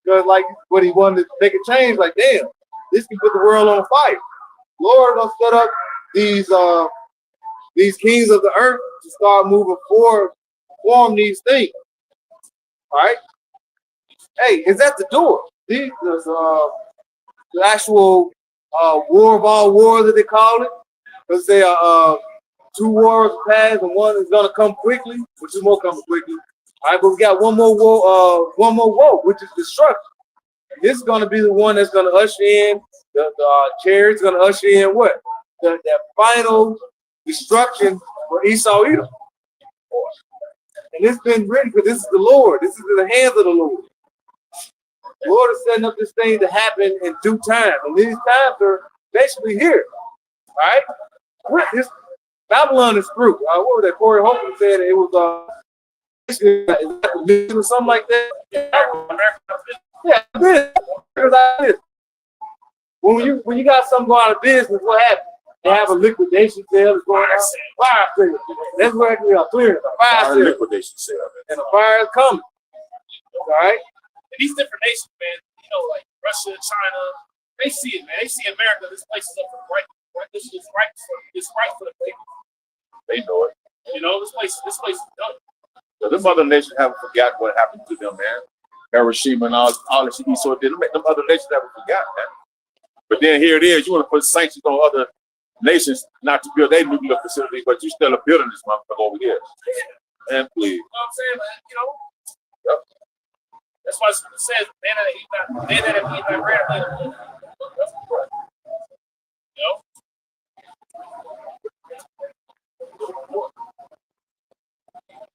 Speaker 2: because, like, what he wanted to make a change. Like, damn, this can put the world on fire. Lord gonna set up these kings of the earth to start moving forward, form these things. All right. Hey, is that the door? These the actual war of all wars that they call it. Because they are two wars past and one is gonna come quickly, which is more coming quickly. All right, but we got one more war, which is destruction. And this is gonna be the one that's gonna usher in the chariots, gonna usher in what? That final destruction for Esau Edom. And it's been written because this is the Lord. This is in the hands of the Lord. The Lord is setting up this thing to happen in due time. And these times are basically here. All right? This Babylon is through. What was that? Corey Holcomb said it was or something like that. Yeah, when you got something going out of business, what happens? They have a liquidation sale that's going on. Fire sale. That's where actually are clearing. A fire sale.
Speaker 4: Liquidation sale.
Speaker 2: And a fire is coming. All right?
Speaker 1: And these different nations, man, you know, like Russia, China, they see it, man. They see America. This place is up for the right. This is right for the people.
Speaker 4: They know it.
Speaker 1: You know, this place is done.
Speaker 4: So them other nations haven't forgotten what happened to them, man. Hiroshima and all that Esau did. Them other nations haven't forgotten that. But then here it is. You want to put sanctions on other nations not to build their nuclear facility, but you still are building this motherfucker over here. And please.
Speaker 1: You know what I'm saying, man? You know? Yep. That's why it says, they that have eaten bread are living. You know?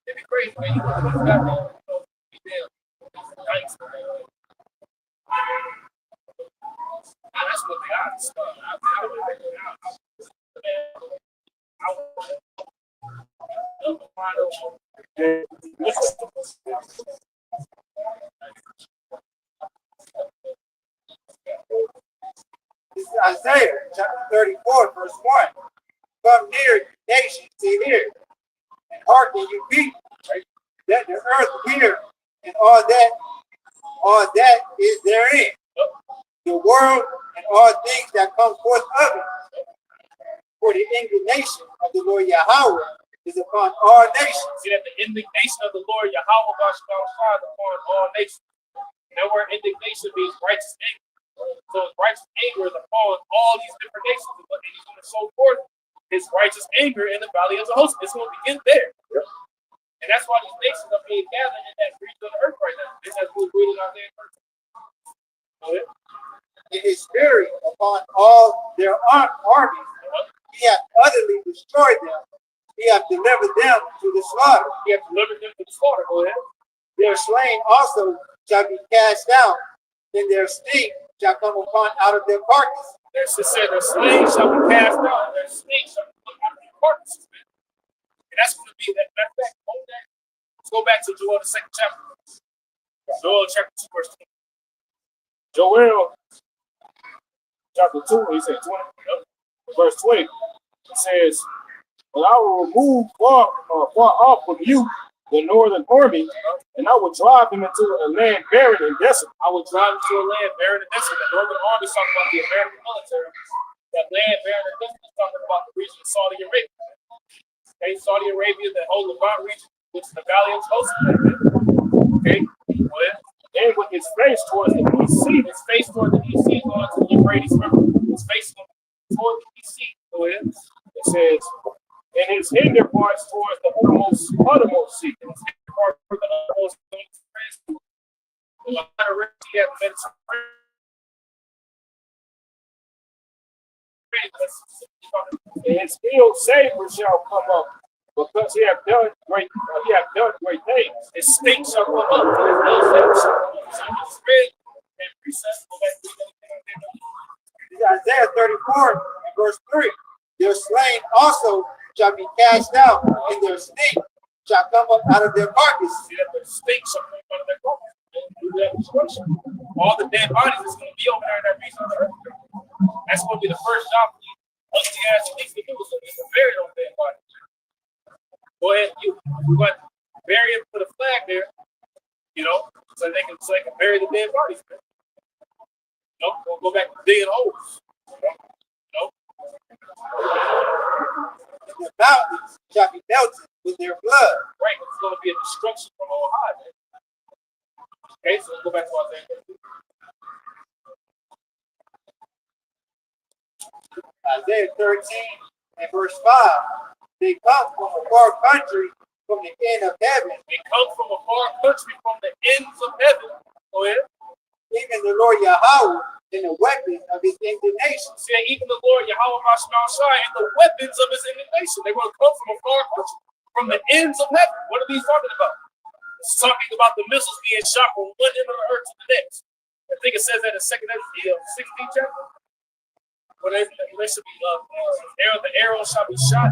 Speaker 1: It'd be crazy, man. You got thanks, man. That's what they are.
Speaker 3: This is Isaiah chapter 34, verse 1. Come near, nation, see here, and hearken, you people, right? Let the earth hear, and all that is therein. The world and all things that come forth of it. For the indignation of the Lord Yahweh is upon all nations.
Speaker 1: See that the indignation of the Lord Yahweh is upon all nations. And that word indignation means righteous anger. So his righteous anger is upon all these different nations, and he's going to show forth his righteous anger in the valley of the host. It's going to begin there. Yep. And that's why these nations are being gathered in that region of the earth right now. This has been reading out there in verse.
Speaker 3: In his fury upon all their armies, he hath utterly destroyed them. He hath delivered them to the slaughter.
Speaker 1: He hath delivered them to the slaughter. Go ahead.
Speaker 3: Their slain also shall be cast out, and their stink shall come upon out of their carcass.
Speaker 1: It said their slain shall be cast out, and their stink shall come out of their carcasses, man. And that's going to be that. Matter of fact, hold that. Let's go back to Joel, the 2nd chapter. Joel chapter 2, verse 20.
Speaker 5: Joel chapter 2, he said 20, verse 20. It says, "But I will remove far off from you the northern army, and I will drive them into a land barren and desolate."
Speaker 1: I will drive them to a land barren and desolate. The northern army is talking about the American military. That land barren and desolate is talking about the region of Saudi Arabia. Okay, Saudi Arabia, the whole Levant region, which is the valley of Joseph. Okay, well,
Speaker 5: And with his face towards the east sea,
Speaker 1: his face toward the east sea, going to the Euphrates River. His face toward the east sea. Go ahead.
Speaker 5: it says, and his hinder parts towards the uttermost sea.
Speaker 1: And his hinder parts toward the uttermost sea. The Levant River, he had the Mediterranean.
Speaker 5: And his ill savor shall come up, because he have done great things.
Speaker 1: His stink shall come up. And his ill savor shall come up. So you spread and recess. Go back to
Speaker 2: Isaiah 34 and verse 3. Their slain also shall be cast out, and their stink shall come up out of their carcass.
Speaker 1: see that the stink shall come out of their bodies. All the dead bodies is going to be over there in that region of the earth. That's going to be the first job for you. Ugly ass things to do is to bury those dead bodies. Go ahead, we're going to bury them, put a flag there, so they can bury the dead bodies. Man. We'll go back to digging holes.
Speaker 2: The mountains shall be melted with their blood.
Speaker 1: Right, it's going to be a destruction from on high. Man. Okay, so let's go back to Isaiah.
Speaker 2: Isaiah 13 and verse 5. They come from a far country, from the end of heaven.
Speaker 1: They come from a far country, from the ends of heaven. Go ahead.
Speaker 2: Even the Lord Yahweh and the weapons of his indignation.
Speaker 1: See, even the Lord Yahweh Shai and the weapons of his indignation. They will come from a far country, from the ends of heaven. What are these talking about? It's talking about the missiles being shot from one end of the earth to the next. I think it says that in 16th chapter. But they should be the arrow shall be shot.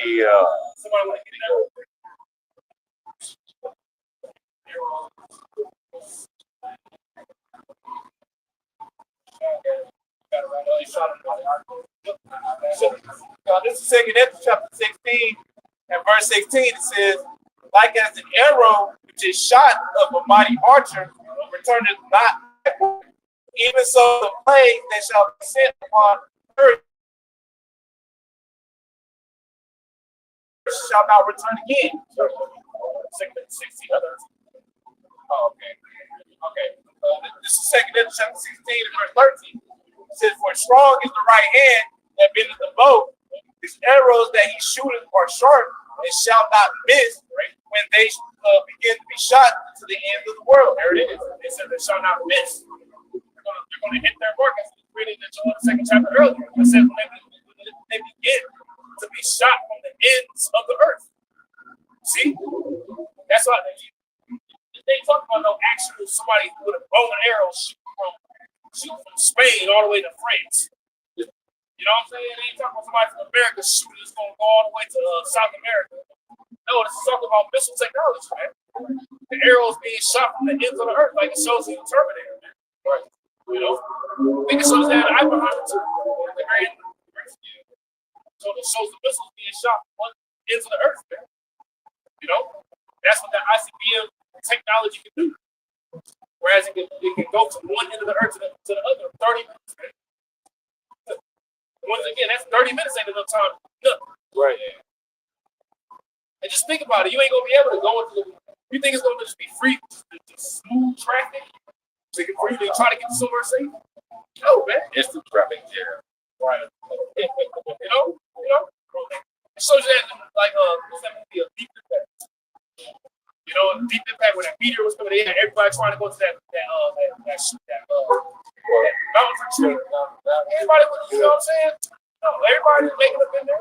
Speaker 3: Yeah.
Speaker 1: Somebody want to get that?
Speaker 3: This is 2 Ezra chapter 16 and verse 16. It says, like as an arrow which is shot of a mighty archer returneth not backward, even so the plague that shall be sent upon earth shall not return again.
Speaker 1: 16 others. Oh, okay.
Speaker 3: This is 2 Ezra chapter 16 and verse 13. It says, for strong is the right hand that bendeth the bow. His arrows that he shooteth are sharp and shall not miss when they begin to be shot to the end of the world.
Speaker 1: There it is. They said they shall not miss. They're going to hit their mark. As we read in the 2nd chapter earlier. It says when they begin to be shot from the ends of the earth. See? That's why they talk about no actual somebody with a bow and arrow shoot from Spain all the way to France. You know what I'm saying? They ain't talking about somebody from America shooting that's going to go all the way to South America. No, this is talking about missile technology, man. The arrows being shot from the ends of the earth, like it shows in Terminator, man. Right. I think it shows that in Oppenheimer too. At the very end. So it shows the missiles being shot from one ends of the earth, man. That's what the ICBM technology can do. Whereas it can go from one end of the earth to the other in 30 minutes, man. Once again, that's 30 minutes ain't enough time. Nothing.
Speaker 3: Right.
Speaker 1: And just think about it. You ain't gonna be able to go into you think it's gonna just be free, just smooth traffic? So you can try to get somewhere safe? No, man. It's the traffic jam. Right. It shows you that what's that movie? A Deep Impact. Deep Impact when that meteor was coming in, everybody trying to go to that mountain for sure. Everybody, you know what I'm saying? No, everybody's making up in there.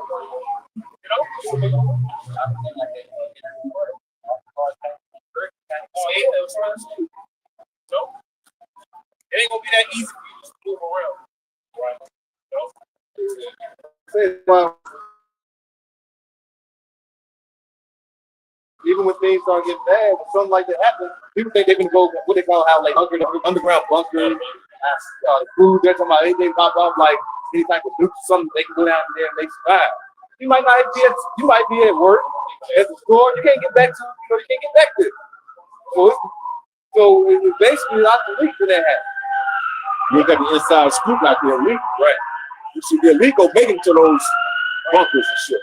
Speaker 1: It ain't gonna be that easy for you just to move around. Right.
Speaker 2: Even when things start getting bad, when something like that happens, people think they're going to go, what they call have like underground bunkers, food, they're talking about anything pop up, like any type of nuke or something, they can go down there and they survive. You might be at work, at the store, you can't get back to, you can't get back there. So it's basically not the leak that happens.
Speaker 6: You got the inside scoop like the elite, right? You see the elite go make it to those bunkers and shit.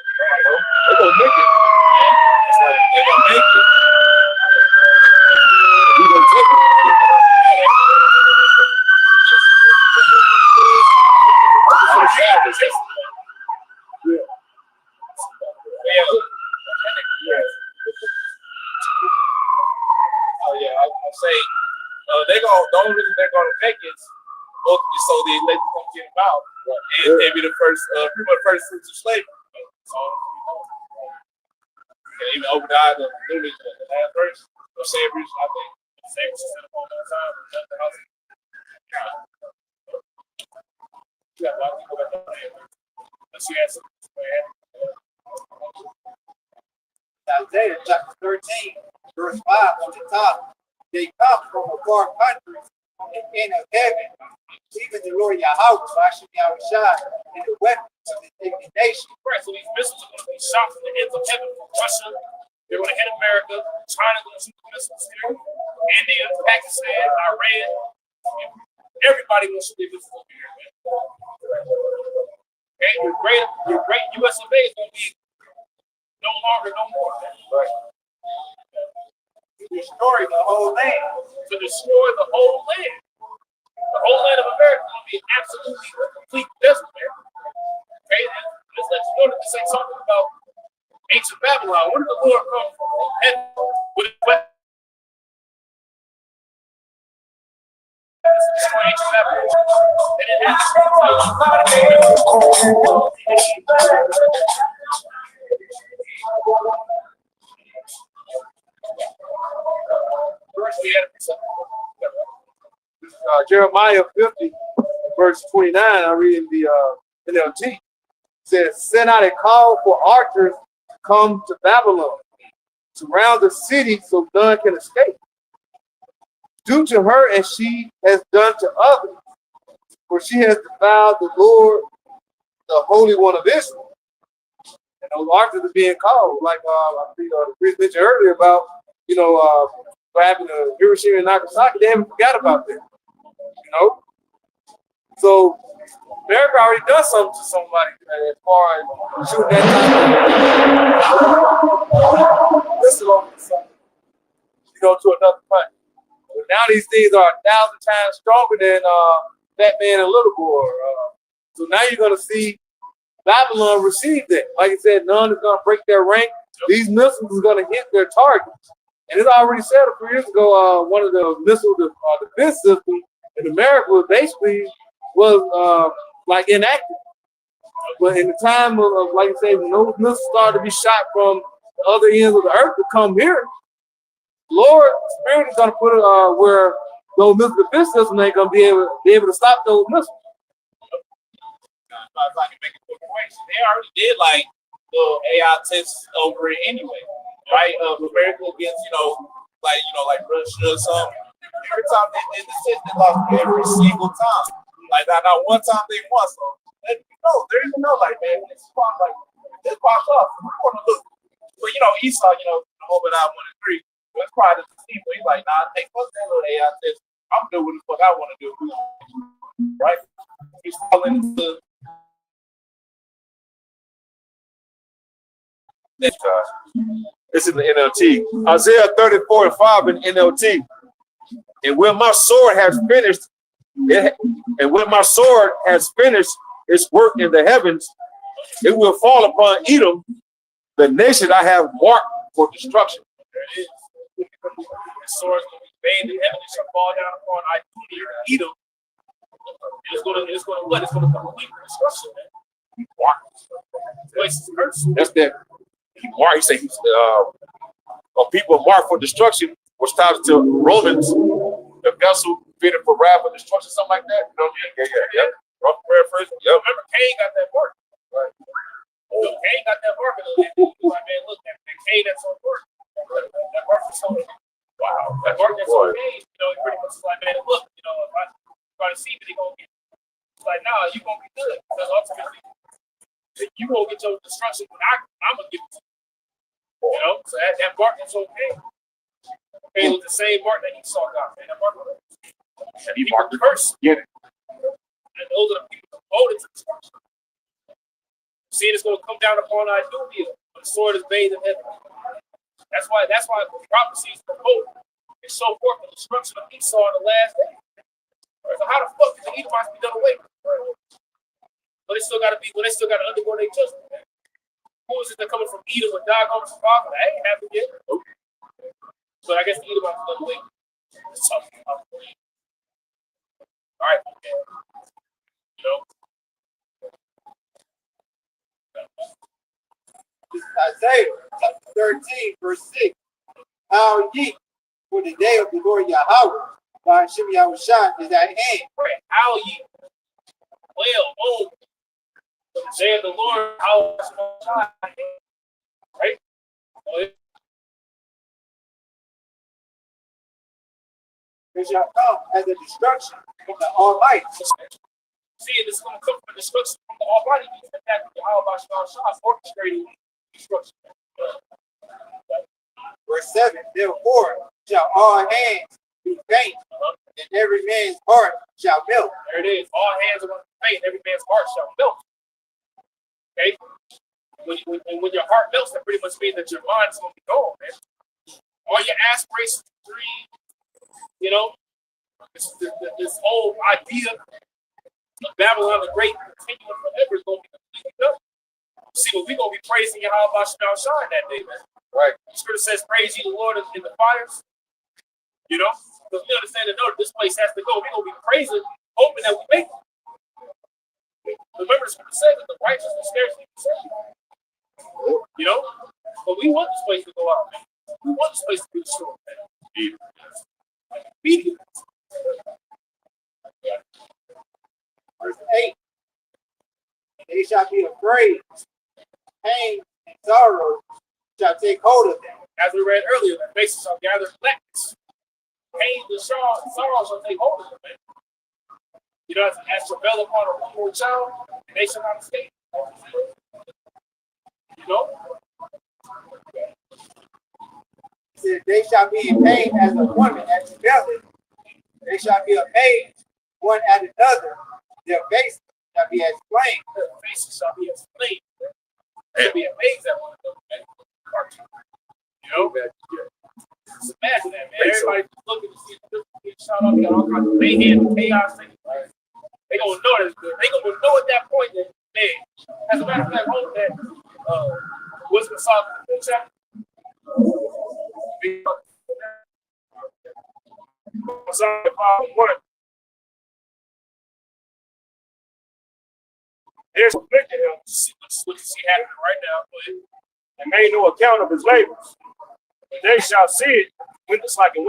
Speaker 6: They're gonna make it.
Speaker 3: They're gonna make it.
Speaker 6: We gonna take it.
Speaker 3: Oh yeah, I was gonna say the only reason they're gonna make it is ultimately so the elect come get him out. And they be the first fruits of slavery. So, and even Obadiah, literally the last verse of Samuel, I think Samuel said upon that time, left the house. Yeah, a lot of people that unless you answer, man.
Speaker 2: Isaiah chapter 13, verse 5 on the top. They come from a far country, from the end of heaven, even the Lord Yahweh, Hashem Yahushua, and the weapons of his indignation.
Speaker 5: Right, so these missiles are going to be shot from the ends of heaven from Russia. They're going to hit America. China's going to shoot the missiles here. India, Pakistan, Iran. Everybody will shoot their missiles over here, man. Okay, your great US of A is going to be no longer, no more.
Speaker 2: Right. Destroy the whole land.
Speaker 5: To destroy the whole land. The whole land of America is going to be absolutely complete desert, man. Okay, let's let you know that this ain't talking about ancient Babylon. Where did the Lord come from heaven with his weapons? Destroy ancient Babylon. And it First, we had
Speaker 2: Jeremiah 50, verse 29, I read in the NLT, says, send out a call for archers to come to Babylon, surround the city so none can escape. Do to her as she has done to others, for she has defiled the Lord, the Holy One of Israel. And those archers are being called, like I think the priest mentioned earlier about, what happened to Hiroshima and Nagasaki. They haven't forgot about that. So America already done something to somebody as far as shooting that time. Listen on something, to another country. But now these things are 1,000 times stronger than Batman and Little Boy. So now you're gonna see Babylon receive that. Like I said, none is gonna break their rank. These missiles is gonna hit their targets. And it's already said a few years ago, one of the missile defense systems in America was like inactive. But in the time of like I say, when those missiles started to be shot from the other ends of the earth to come here, Lord Spirit is gonna put it where those missile defense systems ain't gonna be able to stop those missiles.
Speaker 3: If I can make a quick point, they already did like little AI tests over it anyway, right? America against like Russia or something. Every time they did the test, they lost every single time. Like not one time they won. So there you know, like man, this pops up. We're gonna look. But Esau, over that 1 and 3. But it's probably the people. He's like, nah, take fuck that little AI test. I'm doing what the fuck I want to do. Right? He's falling into
Speaker 6: This is the NLT. Isaiah 34 and 5 in NLT. And when my sword has finished, its work in the heavens, it will fall upon Edom, the nation I have marked for destruction.
Speaker 5: There it is. The sword is going to be bathed in heaven. It shall fall down upon Edom. It's going to complete destruction, man.
Speaker 6: That's that. He said people marked for destruction, which ties to Romans, the vessel fitted for wrath and destruction, something like that. Yeah.
Speaker 5: Remember, Cain got that mark. Right. Cain got that mark. Like, man, look, that Cain that's on work. That mark is so wow. That mark that's on Cain. He pretty much is like, man, look, if I try to see me, they're gonna get. It's like, nah, you're gonna be good because ultimately you gonna get your destruction when I'm gonna give it to you. So that mark is okay. Okay, it was the same mark that Esau got, man. That mark was
Speaker 6: he marked the curse.
Speaker 5: Get it. And those are the people devoted to destruction. See, it's going to come down upon Idumea, when the sword is bathed in heaven. That's why the prophecies promote and show forth the destruction of Esau in the last day. Right, so how the fuck can the Edomites be done away with? But they still got to undergo their judgment. Man. Who is it that coming from Edom with Dagon and Father? That ain't happened yet. But I guess the Edomites are done away with. All right. Okay. You know.
Speaker 2: This is Isaiah chapter 13, verse 6. How ye, for the day of the Lord Yahweh, by Hashem Yahushua is at hand.
Speaker 5: Right. How ye? Well, oh, the day of the Lord, how right?
Speaker 2: It shall come as a destruction from the Almighty.
Speaker 5: See, this is going to come from destruction from the Almighty. That how about Shah orchestrating destruction.
Speaker 2: Verse 7. Therefore shall all hands be faint, and every man's heart shall melt.
Speaker 5: There it is. All hands are going to faint, every man's heart shall melt. Okay? When your heart melts, that pretty much means that your mind is going to be gone, man. All your aspirations, dreams, you know, this whole idea of Babylon the Great continuing forever is going to be completely done. See, what we're going to be praising Yahweh Shine that day, man.
Speaker 6: Right.
Speaker 5: The scripture says, praise ye the Lord in the fires. You know, because we understand that this place has to go. We're going to be praising, hoping that we make it. Remember, the scripture says that the righteous will scarcely be saved. You know, but we want this place to go out, man. We want this place to be destroyed, man. Immediately.
Speaker 2: Verse 8. They shall be afraid, pain and sorrow shall take hold of them.
Speaker 5: As we read earlier, their faces shall gather blackness. Pain and sorrow shall take hold of them, man. You know, as travail upon a woman or child, they shall not escape. You know?
Speaker 2: He said, they shall be in pain as a woman at travailing. They shall be amazed one at another. Their faces shall be as flame.
Speaker 5: Their faces shall be as flame. They shall be amazed at one another, man. You know? Just imagine that, man. Everybody just looking to see the get shot up. They got all kinds of mayhem and chaos. They gonna know that. They gonna know at that point that, man. As a matter of fact, hold that. What's the song? Chapter?
Speaker 4: There's afflicted him,
Speaker 5: What you see happening right now, but
Speaker 4: and made no account of his labors. But they shall see it, when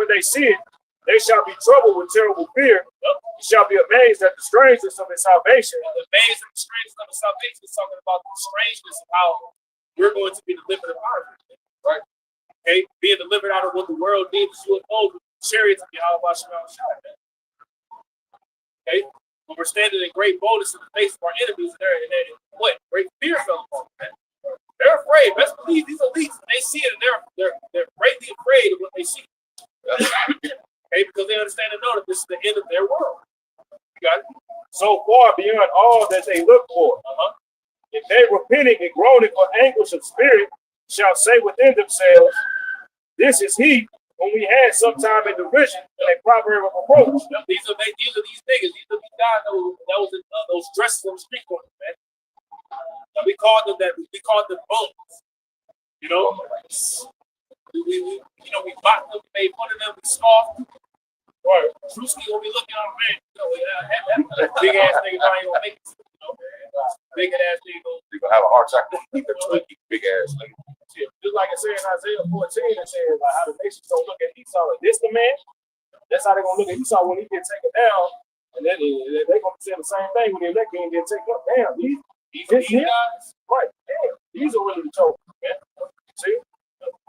Speaker 4: they see it, they shall be troubled with terrible fear. They shall be amazed at the strangeness of his salvation.
Speaker 5: the amazing the strangeness of the salvation is talking about the strangeness of how we're going to be delivered out of it. Right? Okay, being delivered out of what the world did to you and chariots of Yahweh Shemel. Okay, when we're standing in great boldness in the face of our enemies, and what great fear fell upon them. They're afraid. Best believe these elites, they see it, and they're greatly afraid of what they see. Okay, because they understand and know that this is the end of their world. You got it?
Speaker 4: So far beyond all that they look for. If they repenting and groaning for anguish of spirit, shall say within themselves, this is he whom we had sometime in derision and a proverb of approach.
Speaker 5: These are these niggas. These are these guys that was in those dresses on the street corners, man. And we called them that. We called them bums. You know, we mocked them, we made fun of them, we scoffed. Right. Drewski gonna be looking on, man. You know, that big ass nigga not even gonna make it. You know, big ass nigga.
Speaker 6: They gonna have a hard time with the Twinkie big ass nigga.
Speaker 4: Just like it said in Isaiah 14, it says like how the nations don't look at Esau like this the man. That's how they're gonna look at Esau when he gets taken down, and then they're gonna say the same thing when the elect king get taken up. Damn, these guys, right? Damn, these are really the chosen, man. See,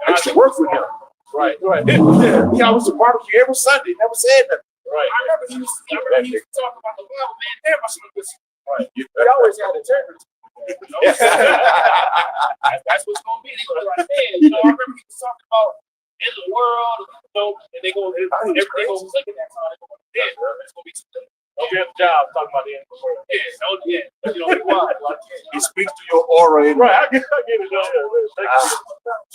Speaker 6: I used to work with him.
Speaker 4: right.
Speaker 6: He always a barbecue every Sunday. Never said nothing.
Speaker 4: Right.
Speaker 5: I remember he used to talk about the Bible, man. Damn, I should have listened.
Speaker 4: Right. He always had integrity.
Speaker 5: That's what's gonna be. They gonna be like, man, you know, I remember he was talking about in the world, you know, and they go, everything gonna click at that time. They're gonna be dead, bro. It's gonna be too.
Speaker 4: Don't get the job talking about the end of the world.
Speaker 5: Yeah, you know, why?
Speaker 6: He speaks to your aura.
Speaker 4: Right, I get it.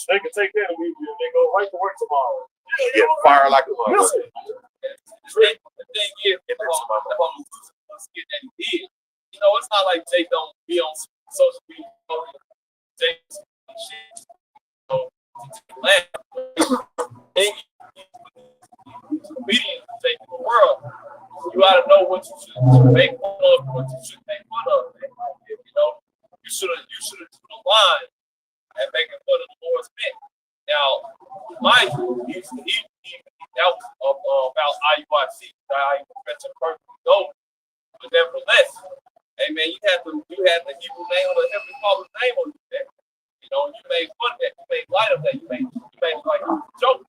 Speaker 4: They can take that and they go right to work tomorrow.
Speaker 6: Get fired like a mother.
Speaker 5: The thing is, get that he did. You know, it's not like Jake don't be on social media. Jake shit. So, obedient to Jake in the world. You gotta know what
Speaker 1: what you should make fun of, what you should make fun of. Man. You know, you should have drew the line and making fun of the Lord's men. Now, mind you, that was about IUIC, Professor Perfectly Golden. But nevertheless, hey man, you had the Hebrew name or the Heavenly Father's name on you there. You know, you made fun of that, you made light of that, you made like a joke.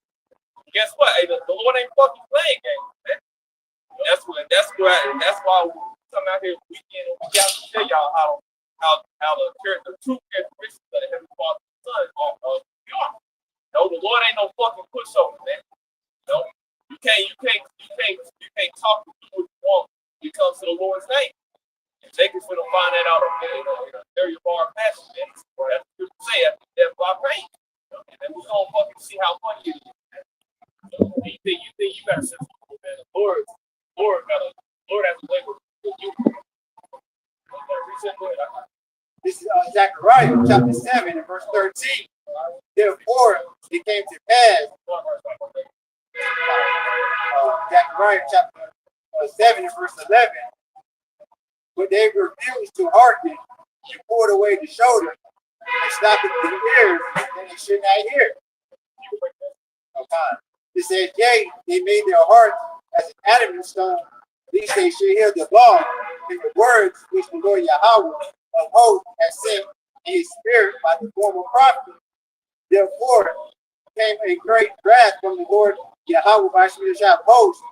Speaker 1: Guess what? Hey, the Lord ain't fucking playing games, man. That's why we come out here weekend and we got to tell y'all how the true characteristics of the Heavenly Father and Son are. No, the Lord ain't no fucking pushover, man. No, you can't talk and do what you want when it comes to the Lord's name. And Jacob's gonna find that out in a very far fashion, man. That's what you say after death by pain. And then we're gonna fucking see how funny it is. You think you got a sense of man. The Lord has a way with you.
Speaker 7: This is Zechariah chapter 7 and verse 13. Therefore, it came to pass. Zechariah chapter 7 and verse 11. But they refused to hearken and pulled away the shoulder and stopped the ears, and they should not hear. Okay. It says, yea, they made their hearts as an adamant stone, lest they should hear the law and the words which the Lord Yahweh of hosts has sent in his spirit by the former prophet. Therefore came a great wrath from the Lord Yahweh by Shemini host.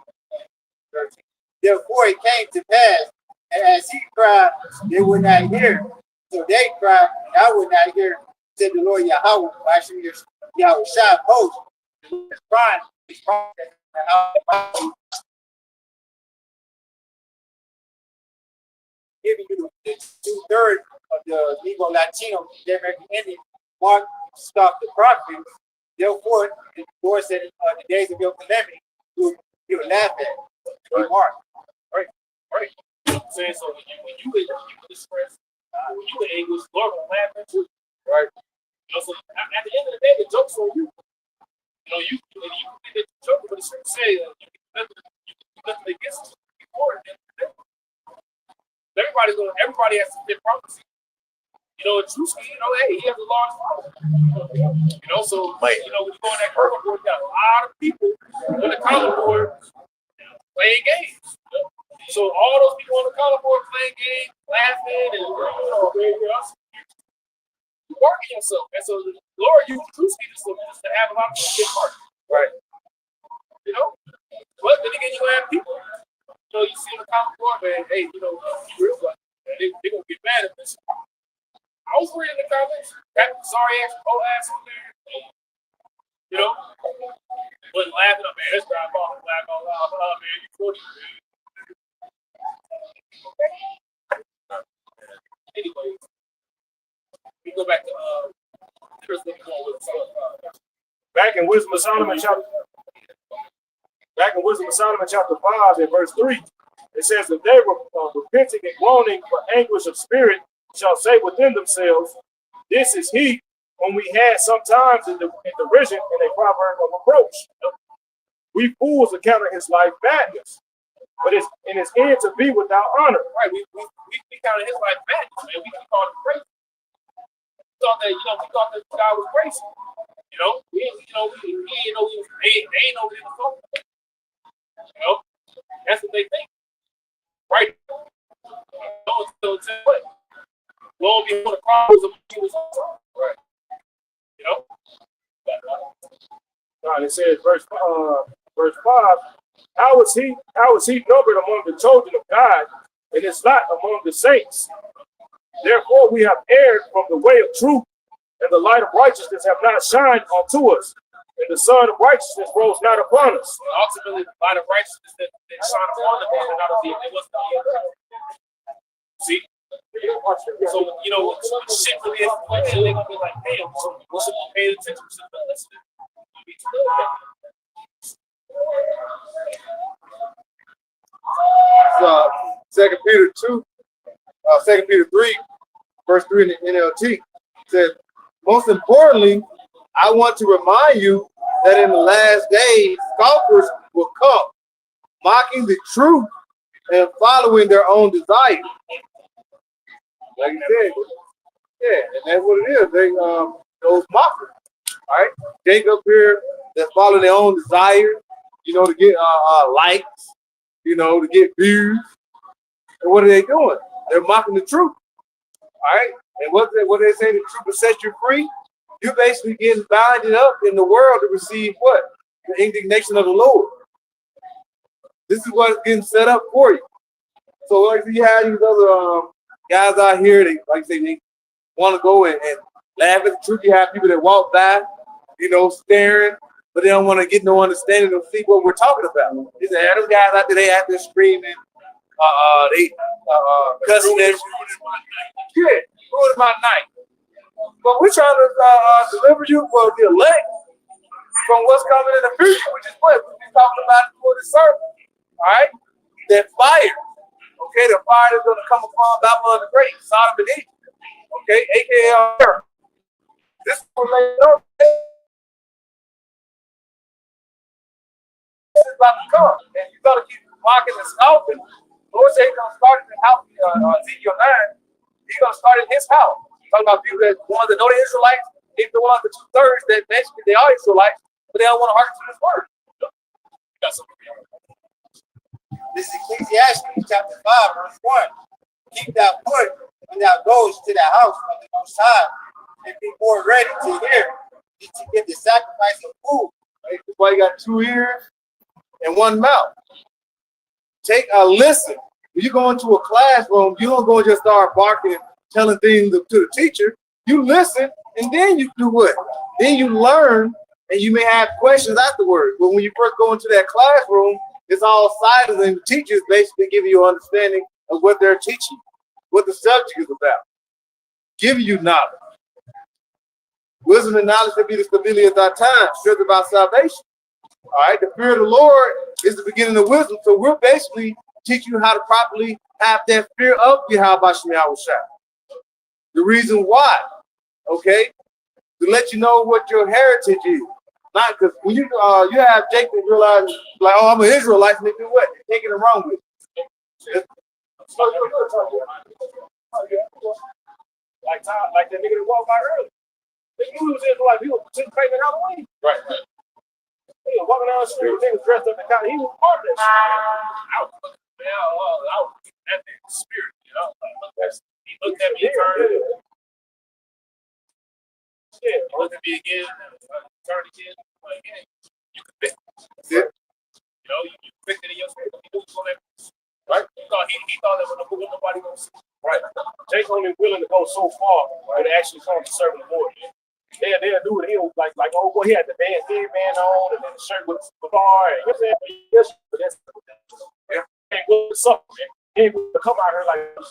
Speaker 7: Therefore it came to pass, and as he cried, they would not hear. So they cried, and I would not hear, said the Lord Yahweh by Shemini host. He's crying, giving you the 2/3 of the Negro Latino American Indian mark stop the prophets. Therefore, the Lord said, the days of your calamity, you will laugh at it. Mark.
Speaker 5: Right. Saying so when you express, when you in English, Lord will laugh at you.
Speaker 1: Right.
Speaker 5: You know, so at the end of the day, the joke's on you. You know, you think that you're joking, but the scripture say you can do nothing against you. Everybody has to fit prophecy. You know, Drewski, you know, hey, he has a large following. You know, so you know, when you go on that cover board, you got a lot of people on the cover board playing games. You know? So all those people on the cover board playing games, laughing, and you working yourself. And so the Lord used Drewski just to have a lot of people get hurt.
Speaker 1: Right.
Speaker 5: You know? But then again, you have people, you know, you see on the cover board, man, hey, you know, real life, they're gonna get mad at this. I was reading the comments. Sorry ass, old ass on there. You know? Wasn't laughing up, man. This guy bought a black all out. Oh, man, you 40, man. Anyway, we go back to Chris looking on with
Speaker 4: Back in Wisdom of Solomon chapter 5 and verse 3, it says that they were repenting and groaning for anguish of spirit shall say within themselves, this is he whom we had sometimes in derision in a proverb of reproach. We fools account his life badness, but it's in his end to be without honor.
Speaker 5: right. We counted his life bad, man. We called him crazy. We thought that this guy was crazy. You know, we ain't know he was phone. You know, that's what they think. Right. So what? Lo and behold, the problems of he was on. Right. You know?
Speaker 4: It says verse 5, how is he numbered among the children of God, and is not among the saints? Therefore we have erred from the way of truth, and the light of righteousness have not shined unto us, and the sun of righteousness rose not upon us.
Speaker 5: Ultimately, the light of righteousness that shone upon them, it wasn't the see? So, you know, what shit really is, they're gonna be like, damn, so we should be paying attention to the listening.
Speaker 2: Second Peter 3, verse 3 in the NLT says, most importantly, I want to remind you that in the last days, scoffers will come, mocking the truth and following their own desires. Like you said, yeah, and that's what it is. They those mockers, all right? Jacob here that follow their own desires, you know, to get likes, you know, to get views. And what are they doing? They're mocking the truth, all right? And what they say, the truth will set you free. You're basically getting binded up in the world to receive what? The indignation of the Lord. This is what is getting set up for you. So like you have these other guys out here, they like I say they want to go and laugh at the truth. You have people that walk by, you know, staring, but they don't want to get no understanding or see what we're talking about. These are those guys out there, they out there screaming, they cussing them. Yeah, ruined my night. But we're trying to deliver you for the elect from what's coming in the future, which is what we've been talking about before the sermon. All right? That fire. Okay, the fire that's going to come upon Babylon the Great, Sodom and Egypt. Okay, aka this is about to come. And you got to keep mocking and scoffing. The Lord said he's going to start in the house, Ezekiel 9. He's going to start in his house. Talking about people that ones that know the Israelites, even the ones, the 2/3 that basically they are Israelites, but they don't want to hearken to this word.
Speaker 7: This is Ecclesiastes chapter 5, verse 1. Keep thou foot when thou goest to the house of the Most High, and be more ready to hear than to give the sacrifice of food.
Speaker 2: Right? That's why you got 2 ears and 1 mouth. Take a listen. When you go into a classroom, you don't go and just start barking, telling things to the teacher. You listen, and then you do what? Then you learn, and you may have questions afterwards. But when you first go into that classroom, it's all silent, and the teachers basically give you an understanding of what they're teaching, what the subject is about, giving you knowledge. Wisdom and knowledge will be the stability of our time, strength of our salvation. All right, the fear of the Lord is the beginning of wisdom. So we're basically teaching you how to properly have that fear of Yahweh Shem Yahushua. The reason why, okay, to let you know what your heritage is. Not because when you have Jacob realize like, oh, I'm an Israelite, and they do what? They're taking it wrong with it.
Speaker 5: Like that nigga that walked by earlier. They knew he was Israelite. He was participating in Halloween.
Speaker 6: Right.
Speaker 5: He was walking down the street, niggas dressed up in kind. He was part of that shit. I was looking at that spirit, you know. He looked at me, turned. Yeah, he looked at me again, turned again. Like, yeah, you convicted. You know, you convicted in your spirit. You knew you gonna right? He thought that when nobody gonna see. Right. Jake's only willing to go so far when it actually comes to serving the Lord. They'll do it. He'll like oh boy, he had the headband on and then the shirt with the bar and you know what I'm saying? Yes, but that's ain't what's up, man. He ain't gonna come out here like man.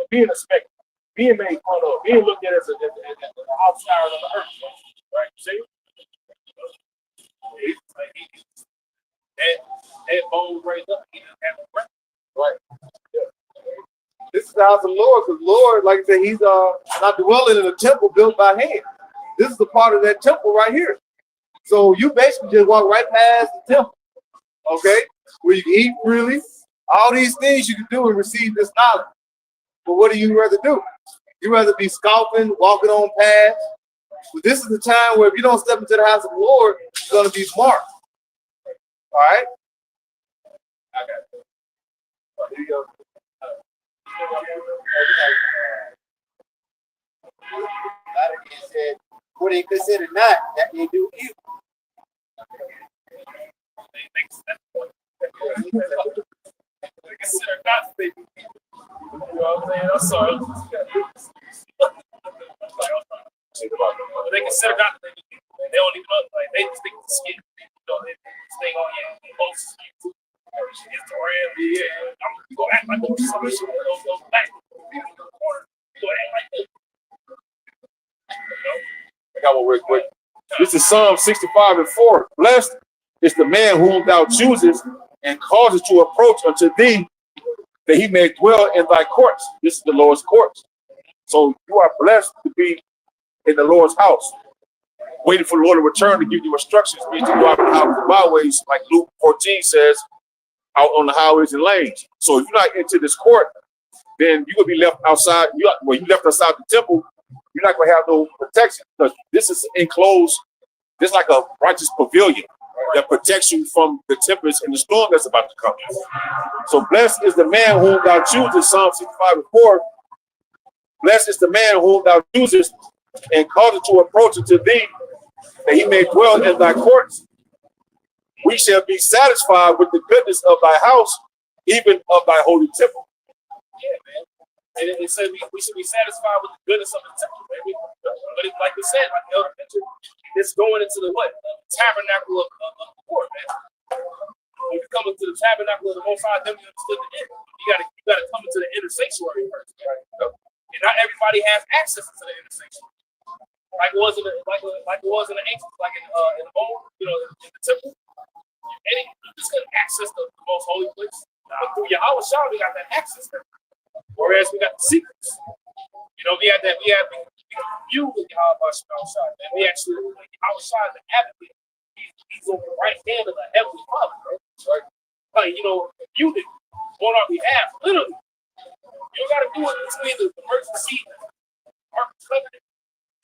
Speaker 5: Being expected, being made fun of, being looked at as an outsider of the earth. Right? See? That bone raised up, he didn't have a breath.
Speaker 2: Right. Yeah. This is the house of the Lord, because Lord, like I said, he's not dwelling in a temple built by hand. This is a part of that temple right here. So you basically just walk right past the temple, okay? Where you can eat freely. All these things you can do and receive this knowledge. But what do you rather do? You rather be scoffing, walking on paths. But this is the time where if you don't step into the house of the Lord, you're going to be marked. All right? I got it. Here you go.
Speaker 7: Said, for they consider not that they do evil.
Speaker 5: They consider not that they do evil. You know what I'm saying? I'm sorry. They consider not that they do evil. They don't even know. Like, they just think it's skin. You know, they stay on your posts. Instagram, yeah. I'm gonna go act like somebody should go back. Go act like that.
Speaker 6: I got one real quick. This is Psalm 65:4. Blessed is the man whom thou choosest and causes to approach unto thee, that he may dwell in thy courts. This is the Lord's courts. So you are blessed to be in the Lord's house, waiting for the Lord to return to give you instructions, means to go out the byways, like Luke 14 says, out on the highways and lanes. So if you're not into this court, then you're gonna be left outside. You left outside the temple, you're not gonna have no protection because this is enclosed. This is like a righteous pavilion that protects you from the tempest and the storm that's about to come. So blessed is the man whom thou choosest, Psalm 65:4. Blessed is the man whom thou choosest and causest to approach unto thee, that he may dwell in thy courts. We shall be satisfied with the goodness of thy house, even of thy holy temple.
Speaker 1: Yeah, man. And it said we should be satisfied with the goodness of the temple, man. But it, like we said, like the other picture, it's going into the what? Tabernacle of the Lord, man. When you come into the tabernacle of the Most High, then we understood the end. You gotta come into the inner sanctuary first, right? And not everybody has access to the inner sanctuary. Like it was in the ancient, like in the old, in the temple. And you just couldn't access the most holy place. But through Yahweh Shah, we got that access there. Whereas we got the secrets. We had view with Yahweh Shah. And we actually, Yahweh Shah is the advocate. He's on the right hand of the Heavenly Father, right? Like, you did on our behalf, literally. You don't got to do it between the mercy seat and the covenant.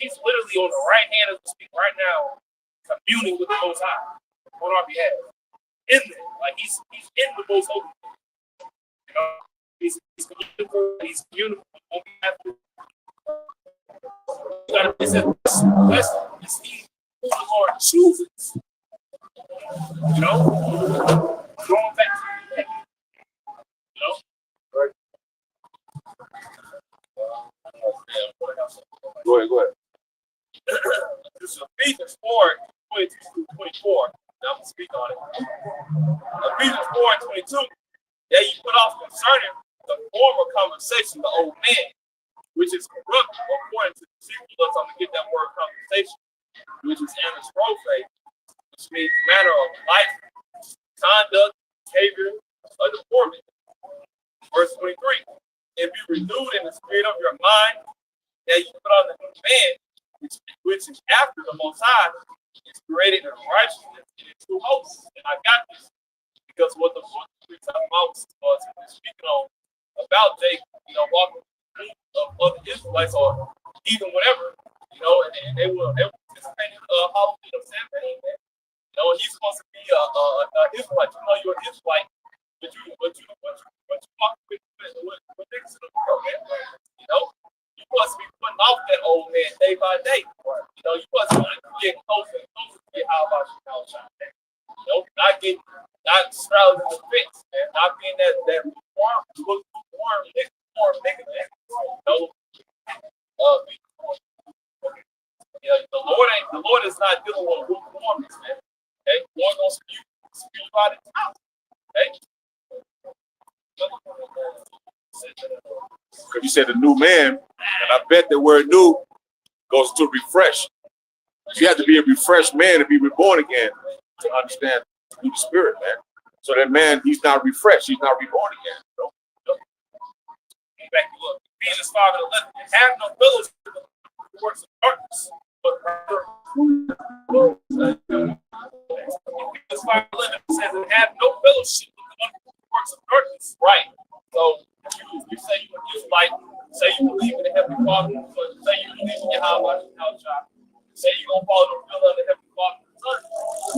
Speaker 1: He's literally on the right hand as we speak right now, communing with the Most High on our behalf. In there, like he's in the most holy. He's beautiful. He's beautiful. It says, blessed is he who the Lord chooses. Going back to the neck.
Speaker 6: Right. Go ahead.
Speaker 1: This is Ephesians 4:22-24. I'm gonna speak on it. Ephesians 4:22. That you put off concerning the former conversation, the old man, which is corrupt according to the singular. So I'm gonna get that word conversation, which is anthropophagy, which means manner of life, conduct, behavior, or deportment. Verse 23. And be renewed in the spirit of your mind, that you put on the new man, which is after the Most High, is created in righteousness and in true holiness. And I got this because what the three times Moses was speaking on about Jacob, walking of other Israelites or even whatever, and they will participate in Halloween of Saturday, man. And he's supposed to be a Israelite. You're an Israelite, but you walk with niggas in the world, man. You supposed to be putting off that old man day by day. You supposed to get closer and closer to get how about you, not straddling the fence, man. Not being that lukewarm nigga, man. The Lord is not dealing with lukewarmness, man. Okay, the Lord gonna spew out his mouth. Okay.
Speaker 6: Because you said the new man, and I bet the word new goes to refresh. You have to be a refreshed man to be reborn again to understand through the spirit, man. So that man, he's not refreshed, he's not reborn again.
Speaker 1: Back you up. Ephesians 5:11. Have no fellowship with the works of darkness, but rather Ephesians 5:11 says, and have no fellowship with the works of darkness. Right. So you say you like, say you believe in the Heavenly Father, say you believe in Yahweh, say you're gonna follow the will of the Heavenly Father and Son.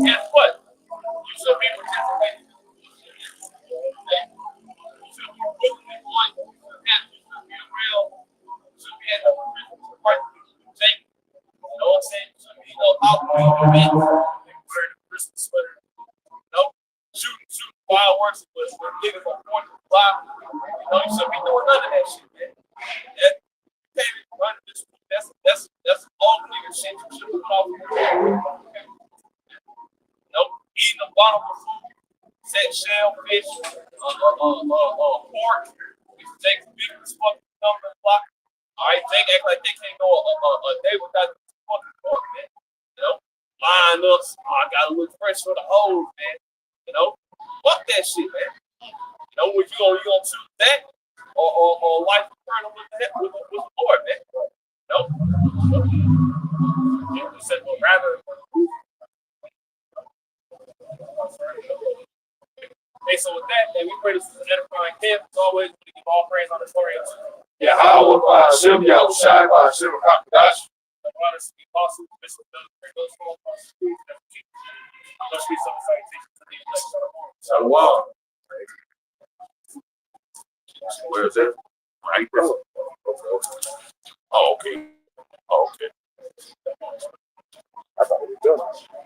Speaker 1: Guess what? You should be participating. You should be willing and one. You should be around. You should be at the right take. You know what I'm saying? You should be out doing events, wearing a Christmas sweater. Shooting fireworks with niggas on 4th of July. You should be doing none of that shit, man. That's all nigga shit. You should be off. Eating a bottle of food, set shellfish, pork. Jake's big as fucking number block. All right, Jake act like they can't go a day without fucking pork, man. Line up. I gotta look fresh for the hoes, man. Fuck that shit, man. If you gonna choose that or life eternal with the Lord, man. He said, well, rather. Hey, so with that, and we pray this is an edifying camp. As always, we give all praise on the story of
Speaker 6: Yahweh, Hashem, Yahushai, Hashem, Hakadash.
Speaker 1: honors to the apostles, Bishop Doug, those who are let's be some salutations to the elect.
Speaker 6: Shalom. Where is it? Right, bro. Oh, okay. Oh, okay.
Speaker 4: I thought we were done.